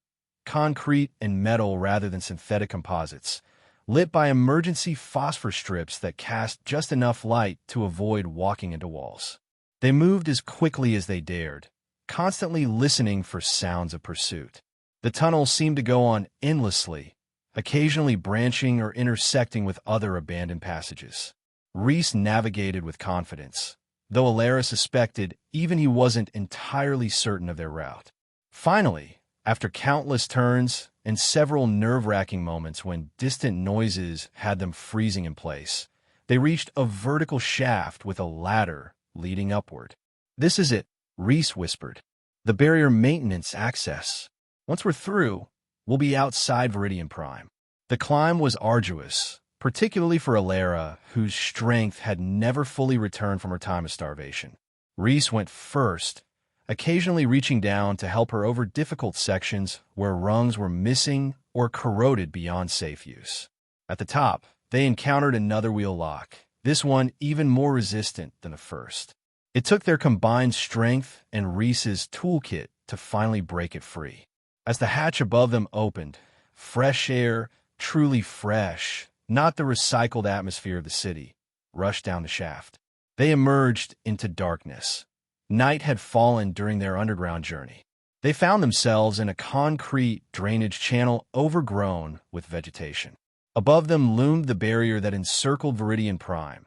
concrete and metal rather than synthetic composites, lit by emergency phosphor strips that cast just enough light to avoid walking into walls. They moved as quickly as they dared, constantly listening for sounds of pursuit. The tunnel seemed to go on endlessly, occasionally branching or intersecting with other abandoned passages. Reese navigated with confidence, though Alara suspected even he wasn't entirely certain of their route. Finally, after countless turns and several nerve-wracking moments when distant noises had them freezing in place, they reached a vertical shaft with a ladder leading upward. "This is it," Reese whispered. "The barrier maintenance access. Once we're through, we'll be outside Viridian Prime." The climb was arduous, particularly for Alara, whose strength had never fully returned from her time of starvation. Reese went first, occasionally reaching down to help her over difficult sections where rungs were missing or corroded beyond safe use. At the top, they encountered another wheel lock, this one even more resistant than the first. It took their combined strength and Reese's toolkit to finally break it free. As the hatch above them opened, fresh air, truly fresh, not the recycled atmosphere of the city, rushed down the shaft. They emerged into darkness. Night had fallen during their underground journey. They found themselves in a concrete drainage channel overgrown with vegetation. Above them loomed the barrier that encircled Viridian Prime,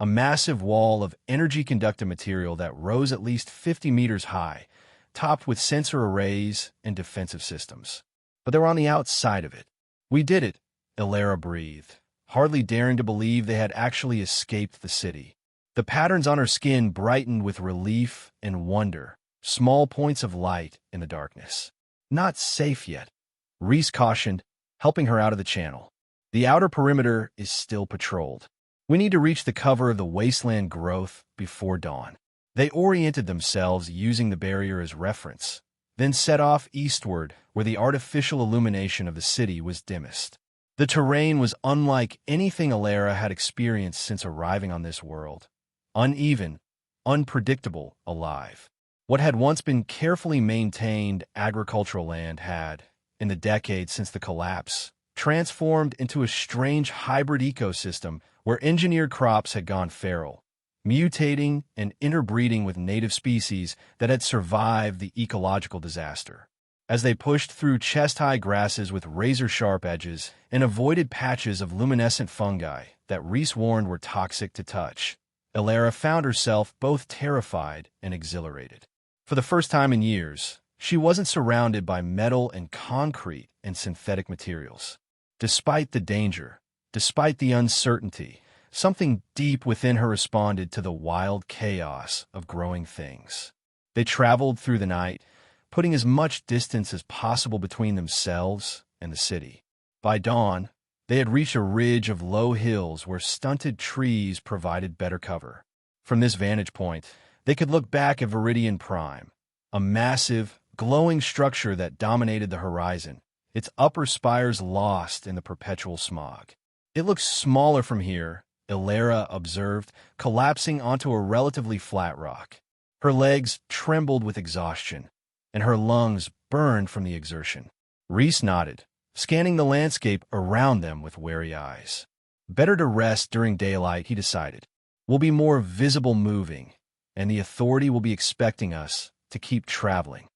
a massive wall of energy-conductive material that rose at least 50 meters high, topped with sensor arrays and defensive systems. But they were on the outside of it. "We did it," Alara breathed, hardly daring to believe they had actually escaped the city. The patterns on her skin brightened with relief and wonder, small points of light in the darkness. "Not safe yet," Reese cautioned, helping her out of the channel. "The outer perimeter is still patrolled. We need to reach the cover of the wasteland growth before dawn." They oriented themselves using the barrier as reference, then set off eastward where the artificial illumination of the city was dimmest. The terrain was unlike anything Alara had experienced since arriving on this world. Uneven, unpredictable, alive. What had once been carefully maintained agricultural land had, in the decades since the collapse, transformed into a strange hybrid ecosystem where engineered crops had gone feral, mutating and interbreeding with native species that had survived the ecological disaster. As they pushed through chest-high grasses with razor-sharp edges and avoided patches of luminescent fungi that Reese warned were toxic to touch, Alara found herself both terrified and exhilarated. For the first time in years, she wasn't surrounded by metal and concrete and synthetic materials. Despite the danger, despite the uncertainty, something deep within her responded to the wild chaos of growing things. They traveled through the night, putting as much distance as possible between themselves and the city. By dawn, they had reached a ridge of low hills where stunted trees provided better cover. From this vantage point, they could look back at Viridian Prime, a massive, glowing structure that dominated the horizon, its upper spires lost in the perpetual smog. "It looks smaller from here," Alara observed, collapsing onto a relatively flat rock. Her legs trembled with exhaustion, and her lungs burned from the exertion. Reese nodded, scanning the landscape around them with wary eyes. Better to rest during daylight, he decided. We'll be more visible moving, and the authority will be expecting us to keep traveling.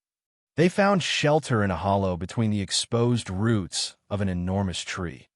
They found shelter in a hollow between the exposed roots of an enormous tree,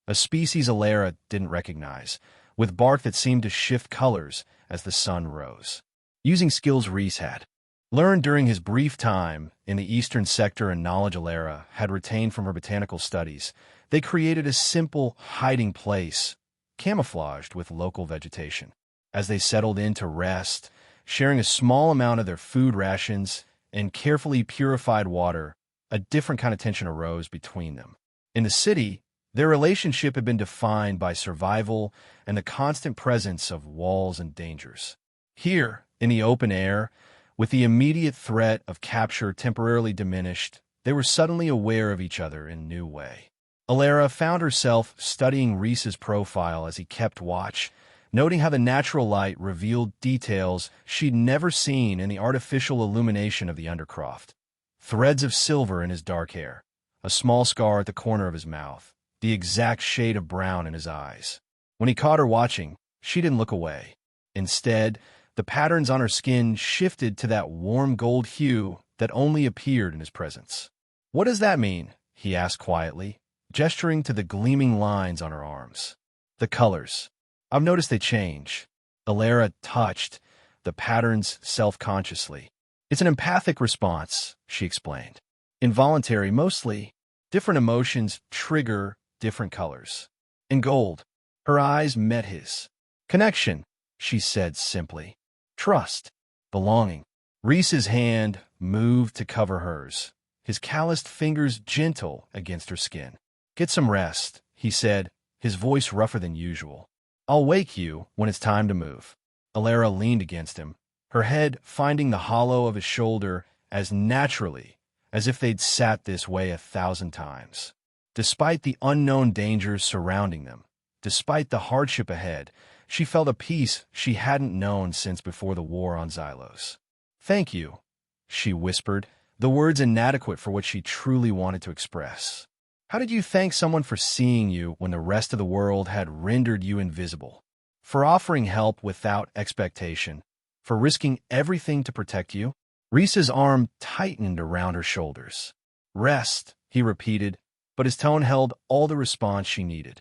a species Alara didn't recognize, with bark that seemed to shift colors as the sun rose. Using skills Reese had learned during his brief time in the eastern sector and knowledge Alara had retained from her botanical studies, they created a simple hiding place, camouflaged with local vegetation. As they settled in to rest, sharing a small amount of their food rations and carefully purified water, a different kind of tension arose between them. In the city, their relationship had been defined by survival and the constant presence of walls and dangers. Here, in the open air, with the immediate threat of capture temporarily diminished, they were suddenly aware of each other in a new way. Alara found herself studying Reese's profile as he kept watch, noting how the natural light revealed details she'd never seen in the artificial illumination of the undercroft. Threads of silver in his dark hair, a small scar at the corner of his mouth, the exact shade of brown in his eyes. When he caught her watching, she didn't look away. Instead, the patterns on her skin shifted to that warm gold hue that only appeared in his presence. "What does that mean?" he asked quietly, gesturing to the gleaming lines on her arms. "The colors. I've noticed they change." Alara touched the patterns self-consciously. "It's an empathic response," she explained. Involuntary, mostly. Different emotions trigger different colors. In gold, her eyes met his. Connection, she said simply. Trust. Belonging. Reese's hand moved to cover hers, his calloused fingers gentle against her skin. Get some rest, he said, his voice rougher than usual. I'll wake you when it's time to move. Alara leaned against him, her head finding the hollow of his shoulder as naturally as if they'd sat this way 1,000 times. Despite the unknown dangers surrounding them, despite the hardship ahead, she felt a peace she hadn't known since before the war on Xylos. Thank you, she whispered, the words inadequate for what she truly wanted to express. How did you thank someone for seeing you when the rest of the world had rendered you invisible? For offering help without expectation? For risking everything to protect you? Reese's arm tightened around her shoulders. Rest, he repeated, but his tone held all the response she needed.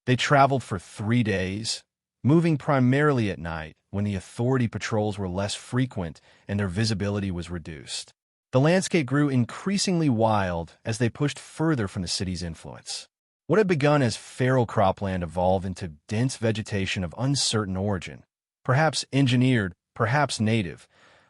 They traveled for 3 days, moving primarily at night when the authority patrols were less frequent and their visibility was reduced. The landscape grew increasingly wild as they pushed further from the city's influence. What had begun as feral cropland evolved into dense vegetation of uncertain origin, perhaps engineered, perhaps native,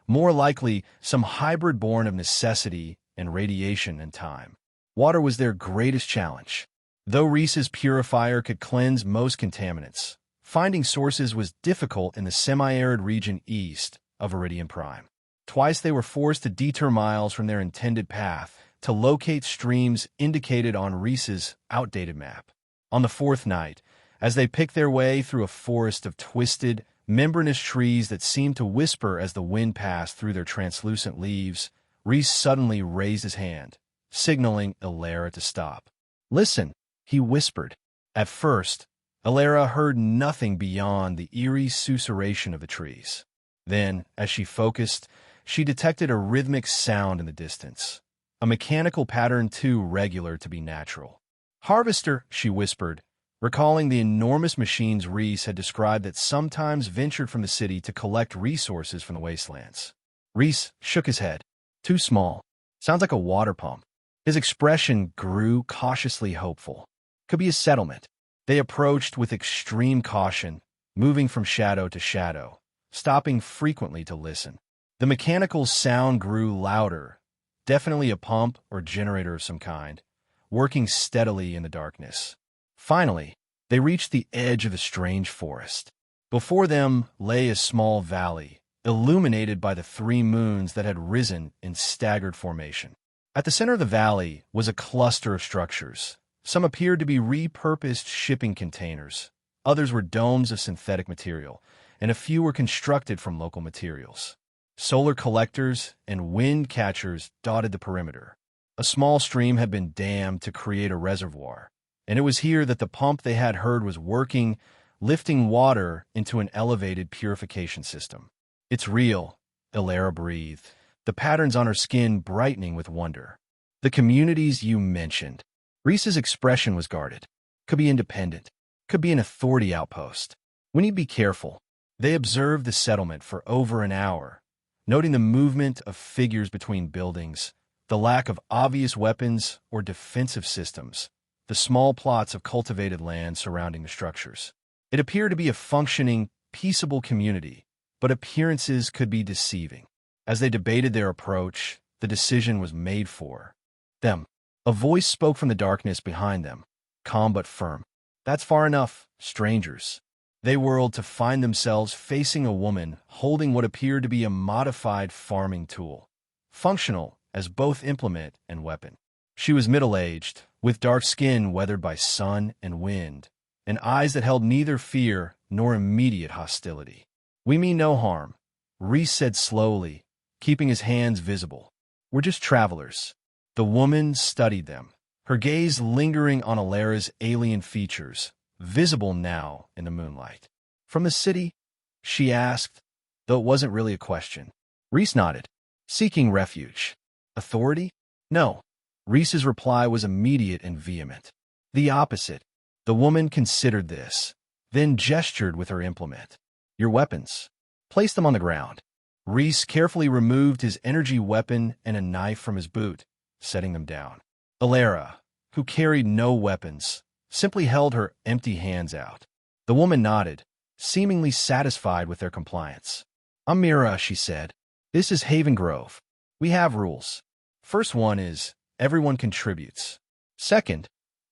more likely some hybrid born of necessity and radiation and time. Water was their greatest challenge. Though Reese's purifier could cleanse most contaminants, finding sources was difficult in the semi-arid region east of Viridian Prime. Twice they were forced to detour miles from their intended path to locate streams indicated on Reese's outdated map. On the 4th night, as they picked their way through a forest of twisted, membranous trees that seemed to whisper as the wind passed through their translucent leaves, Reese suddenly raised his hand, signaling Alara to stop. Listen, he whispered. At first, Alara heard nothing beyond the eerie susurration of the trees. Then, as she focused, she detected a rhythmic sound in the distance, a mechanical pattern too regular to be natural. Harvester, she whispered, recalling the enormous machines Reese had described that sometimes ventured from the city to collect resources from the wastelands. Reese shook his head. Too small. Sounds like a water pump. His expression grew cautiously hopeful. Could be a settlement. They approached with extreme caution, moving from shadow to shadow, stopping frequently to listen. The mechanical sound grew louder, definitely a pump or generator of some kind, working steadily in the darkness. Finally, they reached the edge of a strange forest. Before them lay a small valley, illuminated by the 3 moons that had risen in staggered formation. At the center of the valley was a cluster of structures. Some appeared to be repurposed shipping containers, others were domes of synthetic material, and a few were constructed from local materials. Solar collectors and wind catchers dotted the perimeter. A small stream had been dammed to create a reservoir, and it was here that the pump they had heard was working, lifting water into an elevated purification system. It's real, Alara breathed, the patterns on her skin brightening with wonder. The communities you mentioned. Reese's expression was guarded. Could be independent. Could be an authority outpost. We need to be careful. They observed the settlement for over an hour, noting the movement of figures between buildings, the lack of obvious weapons or defensive systems, the small plots of cultivated land surrounding the structures. It appeared to be a functioning, peaceable community, but appearances could be deceiving. As they debated their approach, the decision was made for them. A voice spoke from the darkness behind them, calm but firm. That's far enough, strangers. They whirled to find themselves facing a woman holding what appeared to be a modified farming tool, functional as both implement and weapon. She was middle-aged, with dark skin weathered by sun and wind, and eyes that held neither fear nor immediate hostility. We mean no harm, Reese said slowly, keeping his hands visible. We're just travelers. The woman studied them, her gaze lingering on Alara's alien features, visible now in the moonlight. From the city? She asked, though it wasn't really a question. Reese nodded. Seeking refuge. Authority? No. Reese's reply was immediate and vehement. The opposite. The woman considered this, then gestured with her implement. Your weapons. Place them on the ground. Reese carefully removed his energy weapon and a knife from his boot, setting them down. Alara, who carried no weapons, simply held her empty hands out. The woman nodded, seemingly satisfied with their compliance. "I'm Mira," she said. "This is Haven Grove. We have rules. First one is, everyone contributes. Second,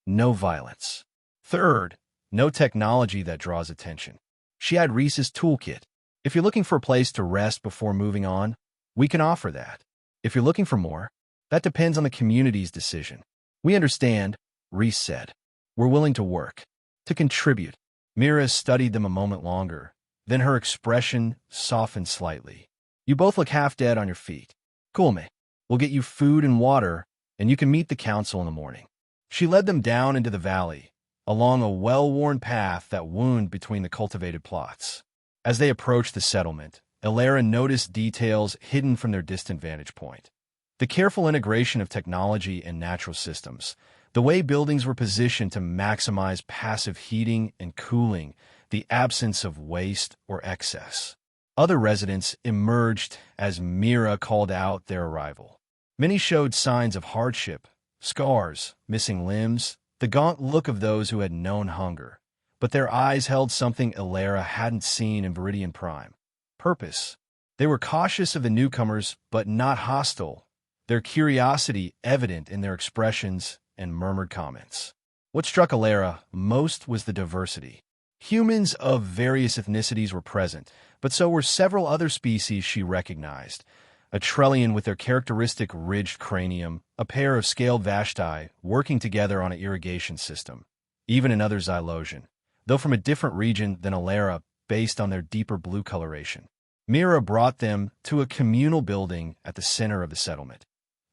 no violence. Third, no technology that draws attention." She had Reese's toolkit. "If you're looking for a place to rest before moving on, we can offer that. If you're looking for more, that depends on the community's decision." "We understand," Reese said. "We're willing to work, to contribute." Mira studied them a moment longer, then her expression softened slightly. "You both look half dead on your feet. Cool, mate. We'll get you food and water, and you can meet the council in the morning." She led them down into the valley, along a well-worn path that wound between the cultivated plots. As they approached the settlement, Alara noticed details hidden from their distant vantage point. The careful integration of technology and natural systems, the way buildings were positioned to maximize passive heating and cooling, the absence of waste or excess. Other residents emerged as Mira called out their arrival. Many showed signs of hardship, scars, missing limbs, the gaunt look of those who had known hunger. But their eyes held something Alara hadn't seen in Viridian Prime: purpose. They were cautious of the newcomers, but not hostile, their curiosity evident in their expressions and murmured comments. What struck Alara most was the diversity. Humans of various ethnicities were present, but so were several other species she recognized: a Trellian with their characteristic ridged cranium, a pair of scaled Vashti working together on an irrigation system, even another Xylosian, though from a different region than Alara based on their deeper blue coloration. Mira brought them to a communal building at the center of the settlement,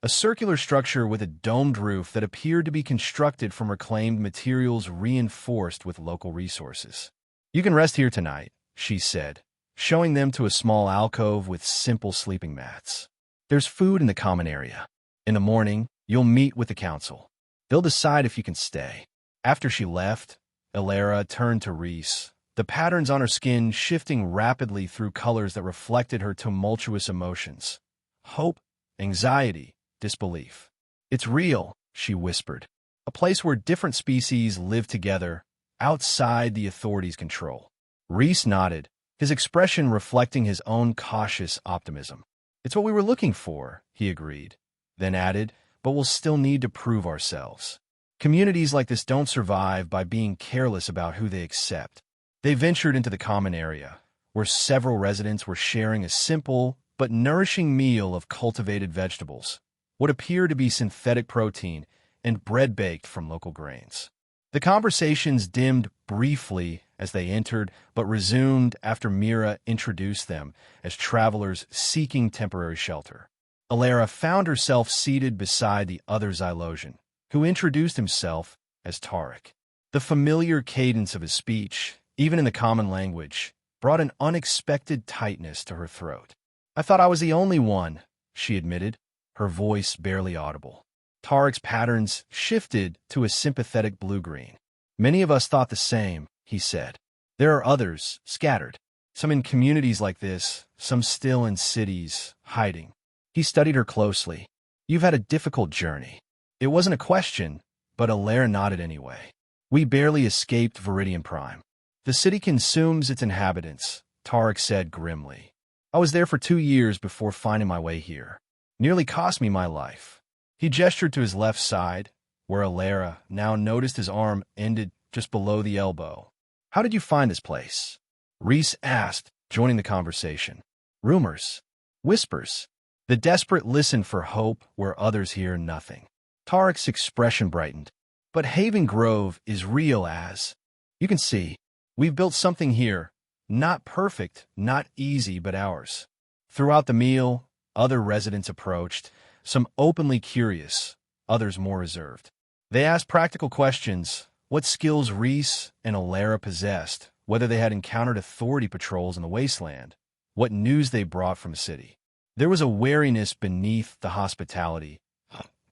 a circular structure with a domed roof that appeared to be constructed from reclaimed materials reinforced with local resources. "You can rest here tonight," she said, showing them to a small alcove with simple sleeping mats. "There's food in the common area. In the morning, you'll meet with the council. They'll decide if you can stay." After she left, Alara turned to Reese, the patterns on her skin shifting rapidly through colors that reflected her tumultuous emotions: hope, anxiety, disbelief. "It's real," she whispered. "A place where different species live together, outside the authorities' control." Reese nodded, his expression reflecting his own cautious optimism. "It's what we were looking for," he agreed, then added, "but we'll still need to prove ourselves. Communities like this don't survive by being careless about who they accept." They ventured into the common area, where several residents were sharing a simple but nourishing meal of cultivated vegetables, what appeared to be synthetic protein, and bread baked from local grains. The conversations dimmed briefly as they entered, but resumed after Mira introduced them as travelers seeking temporary shelter. Alara found herself seated beside the other Xylosian, who introduced himself as Tarek. The familiar cadence of his speech, even in the common language, brought an unexpected tightness to her throat. "I thought I was the only one," she admitted, her voice barely audible. Tarek's patterns shifted to a sympathetic blue-green. "Many of us thought the same," he said. "There are others, scattered. Some in communities like this, some still in cities, hiding." He studied her closely. "You've had a difficult journey." It wasn't a question, but Alara nodded anyway. "We barely escaped Viridian Prime. The city consumes its inhabitants," Tarek said grimly. "I was there for 2 years before finding my way here. Nearly cost me my life." He gestured to his left side, where Alara now noticed his arm ended just below the elbow. "How did you find this place?" Reese asked, joining the conversation. "Rumors. Whispers. The desperate listen for hope where others hear nothing." Tarek's expression brightened. "But Haven Grove is real as. You can see, we've built something here. Not perfect, not easy, but ours." Throughout the meal, other residents approached, some openly curious, others more reserved. They asked practical questions: what skills Reese and Alara possessed, whether they had encountered authority patrols in the wasteland, what news they brought from the city. There was a wariness beneath the hospitality,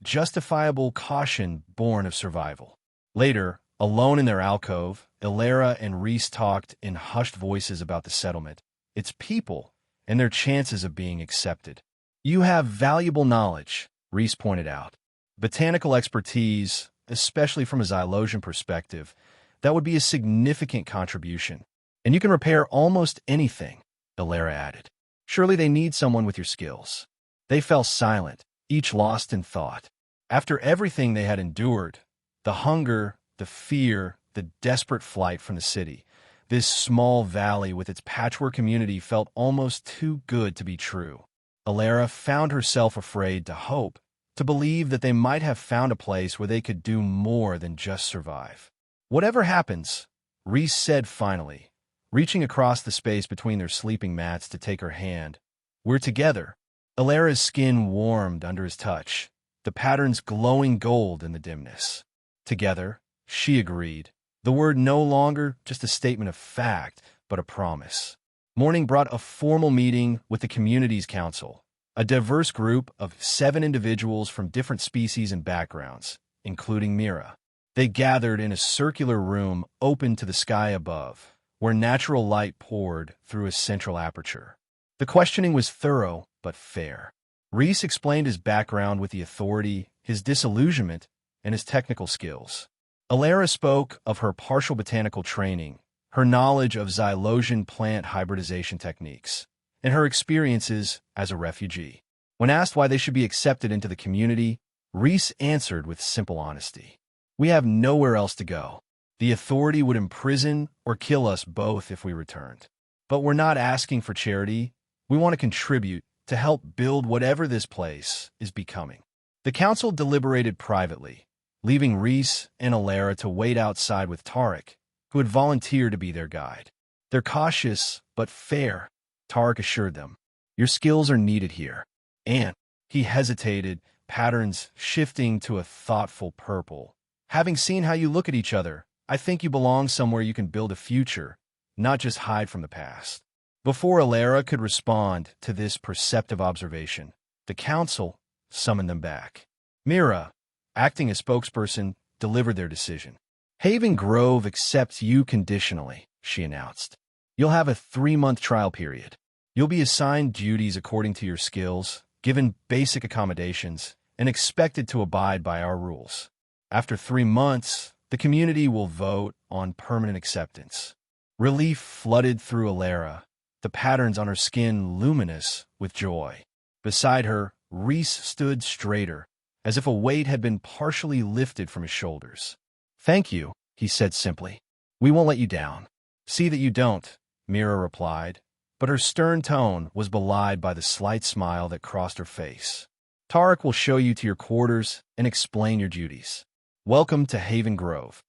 justifiable caution born of survival. Later, alone in their alcove, Alara and Reese talked in hushed voices about the settlement, its people, and their chances of being accepted. "You have valuable knowledge," Reese pointed out. Botanical expertise, especially from a Xylosian perspective, that would be a significant contribution. And you can repair almost anything, Alara added. Surely they need someone with your skills. They fell silent, each lost in thought. After everything they had endured, the hunger, the fear, the desperate flight from the city, this small valley with its patchwork community felt almost too good to be true. Alara found herself afraid to hope, to believe that they might have found a place where they could do more than just survive. Whatever happens, Reese said finally, reaching across the space between their sleeping mats to take her hand. We're together. Alara's skin warmed under his touch, the patterns glowing gold in the dimness. Together, she agreed, the word no longer just a statement of fact, but a promise. Morning brought a formal meeting with the community's council, a diverse group of 7 individuals from different species and backgrounds, including Mira. They gathered in a circular room open to the sky above, where natural light poured through a central aperture. The questioning was thorough but fair. Reese explained his background with the authority, his disillusionment, and his technical skills. Alara spoke of her partial botanical training, her knowledge of Xylosian plant hybridization techniques, and her experiences as a refugee. When asked why they should be accepted into the community, Reese answered with simple honesty. We have nowhere else to go. The authority would imprison or kill us both if we returned. But we're not asking for charity. We want to contribute to help build whatever this place is becoming. The council deliberated privately, leaving Reese and Alara to wait outside with Tarek, who had volunteered to be their guide. They're cautious, but fair, Tarek assured them. Your skills are needed here. And he hesitated, patterns shifting to a thoughtful purple. Having seen how you look at each other, I think you belong somewhere you can build a future, not just hide from the past. Before Alara could respond to this perceptive observation, the council summoned them back. Mira, acting as spokesperson, delivered their decision. Haven Grove accepts you conditionally, she announced. You'll have a 3-month trial period. You'll be assigned duties according to your skills, given basic accommodations, and expected to abide by our rules. After 3 months, the community will vote on permanent acceptance. Relief flooded through Alara, the patterns on her skin luminous with joy. Beside her, Reese stood straighter, as if a weight had been partially lifted from his shoulders. Thank you, he said simply. We won't let you down. See that you don't, Mira replied, but her stern tone was belied by the slight smile that crossed her face. Tarek will show you to your quarters and explain your duties. Welcome to Haven Grove.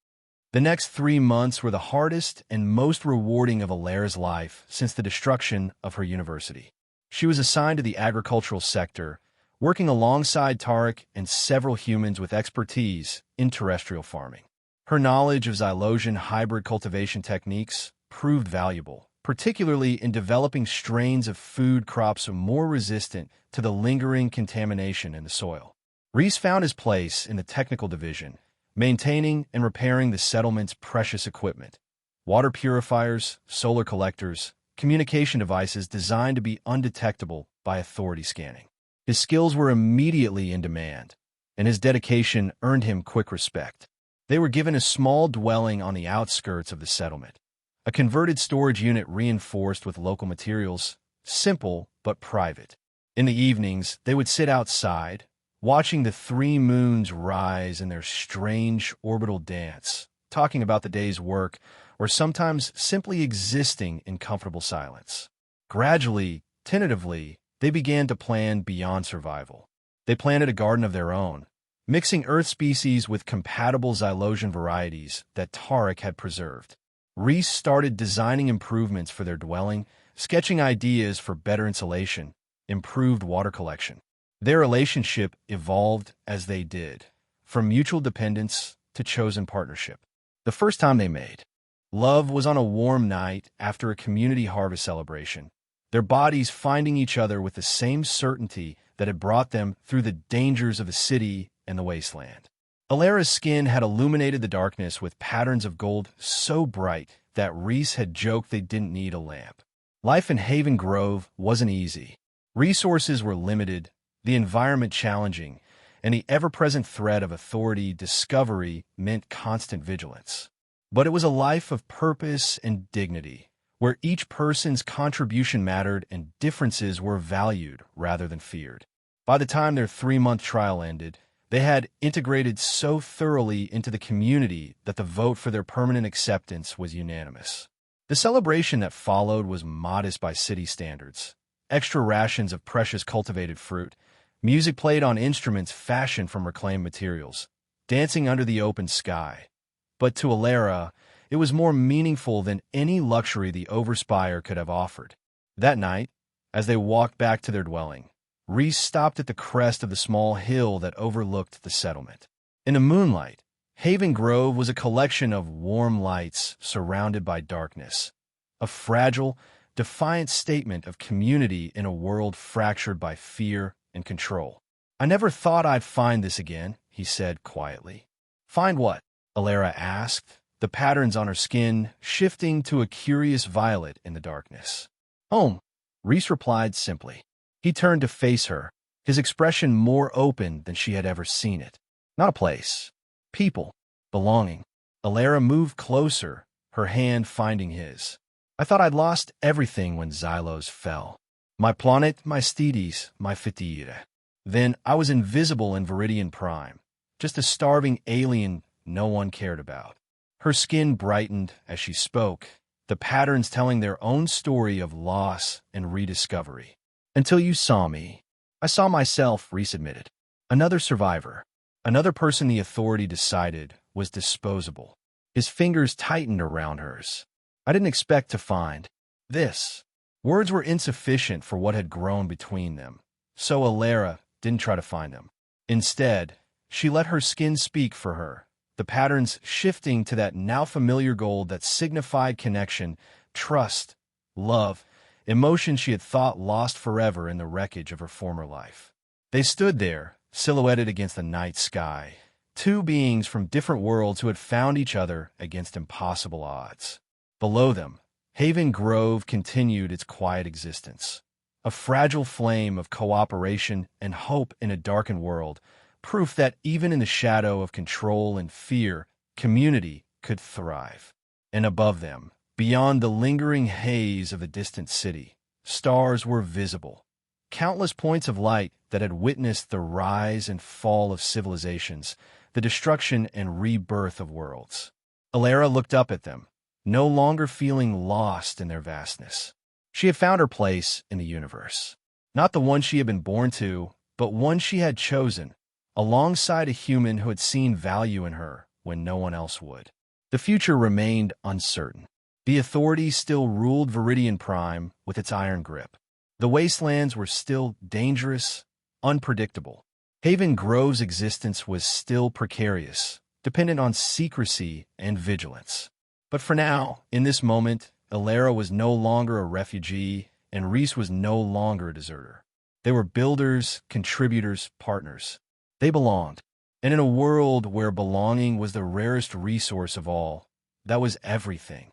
The next 3 months were the hardest and most rewarding of Alara's life since the destruction of her university. She was assigned to the agricultural sector, working alongside Tarek and several humans with expertise in terrestrial farming. Her knowledge of Xylosian hybrid cultivation techniques proved valuable, particularly in developing strains of food crops more resistant to the lingering contamination in the soil. Reese found his place in the technical division, maintaining and repairing the settlement's precious equipment: water purifiers, solar collectors, communication devices designed to be undetectable by authority scanning. His skills were immediately in demand, and his dedication earned him quick respect. They were given a small dwelling on the outskirts of the settlement, a converted storage unit reinforced with local materials, simple but private. In the evenings, they would sit outside, watching the 3 moons rise in their strange orbital dance, talking about the day's work, or sometimes simply existing in comfortable silence. Gradually, tentatively, they began to plan beyond survival. They planted a garden of their own, mixing Earth species with compatible Xylosian varieties that Tarek had preserved. Reese started designing improvements for their dwelling, sketching ideas for better insulation, improved water collection. Their relationship evolved as they did, from mutual dependence to chosen partnership. The first time they made love was on a warm night after a community harvest celebration, their bodies finding each other with the same certainty that had brought them through the dangers of the city and the wasteland. Alara's skin had illuminated the darkness with patterns of gold so bright that Reese had joked they didn't need a lamp. Life in Haven Grove wasn't easy. Resources were limited, the environment challenging, and the ever-present threat of authority discovery meant constant vigilance. But it was a life of purpose and dignity, where each person's contribution mattered and differences were valued rather than feared. By the time their 3-month trial ended, they had integrated so thoroughly into the community that the vote for their permanent acceptance was unanimous. The celebration that followed was modest by city standards. Extra rations of precious cultivated fruit, music played on instruments fashioned from reclaimed materials, dancing under the open sky. But to Alara, it was more meaningful than any luxury the Overspire could have offered. That night, as they walked back to their dwelling, Reese stopped at the crest of the small hill that overlooked the settlement. In the moonlight, Haven Grove was a collection of warm lights surrounded by darkness, a fragile, defiant statement of community in a world fractured by fear and control. "I never thought I'd find this again," he said quietly. "Find what?" Alara asked, the patterns on her skin shifting to a curious violet in the darkness. "Home," Reese replied simply. He turned to face her, his expression more open than she had ever seen it. "Not a place. People. Belonging." Alara moved closer, her hand finding his. "I thought I'd lost everything when Xylos fell. My planet, my stedes, my fitira. Then I was invisible in Viridian Prime, just a starving alien no one cared about." Her skin brightened as she spoke, the patterns telling their own story of loss and rediscovery. "Until you saw me. I saw myself," Reese admitted. "Another survivor. Another person the authority decided was disposable." His fingers tightened around hers. "I didn't expect to find this." Words were insufficient for what had grown between them, so Alara didn't try to find them. Instead, she let her skin speak for her, the patterns shifting to that now familiar gold that signified connection, trust, love, emotions she had thought lost forever in the wreckage of her former life. They stood there, silhouetted against the night sky, two beings from different worlds who had found each other against impossible odds. Below them, Haven Grove continued its quiet existence, a fragile flame of cooperation and hope in a darkened world, proof that even in the shadow of control and fear, community could thrive. And above them, beyond the lingering haze of a distant city, stars were visible, countless points of light that had witnessed the rise and fall of civilizations, the destruction and rebirth of worlds. Alara looked up at them, no longer feeling lost in their vastness. She had found her place in the universe. Not the one she had been born to, but one she had chosen, alongside a human who had seen value in her when no one else would. The future remained uncertain. The authorities still ruled Viridian Prime with its iron grip. The wastelands were still dangerous, unpredictable. Haven Grove's existence was still precarious, dependent on secrecy and vigilance. But for now, in this moment, Alara was no longer a refugee, and Reese was no longer a deserter. They were builders, contributors, partners. They belonged. And in a world where belonging was the rarest resource of all, that was everything.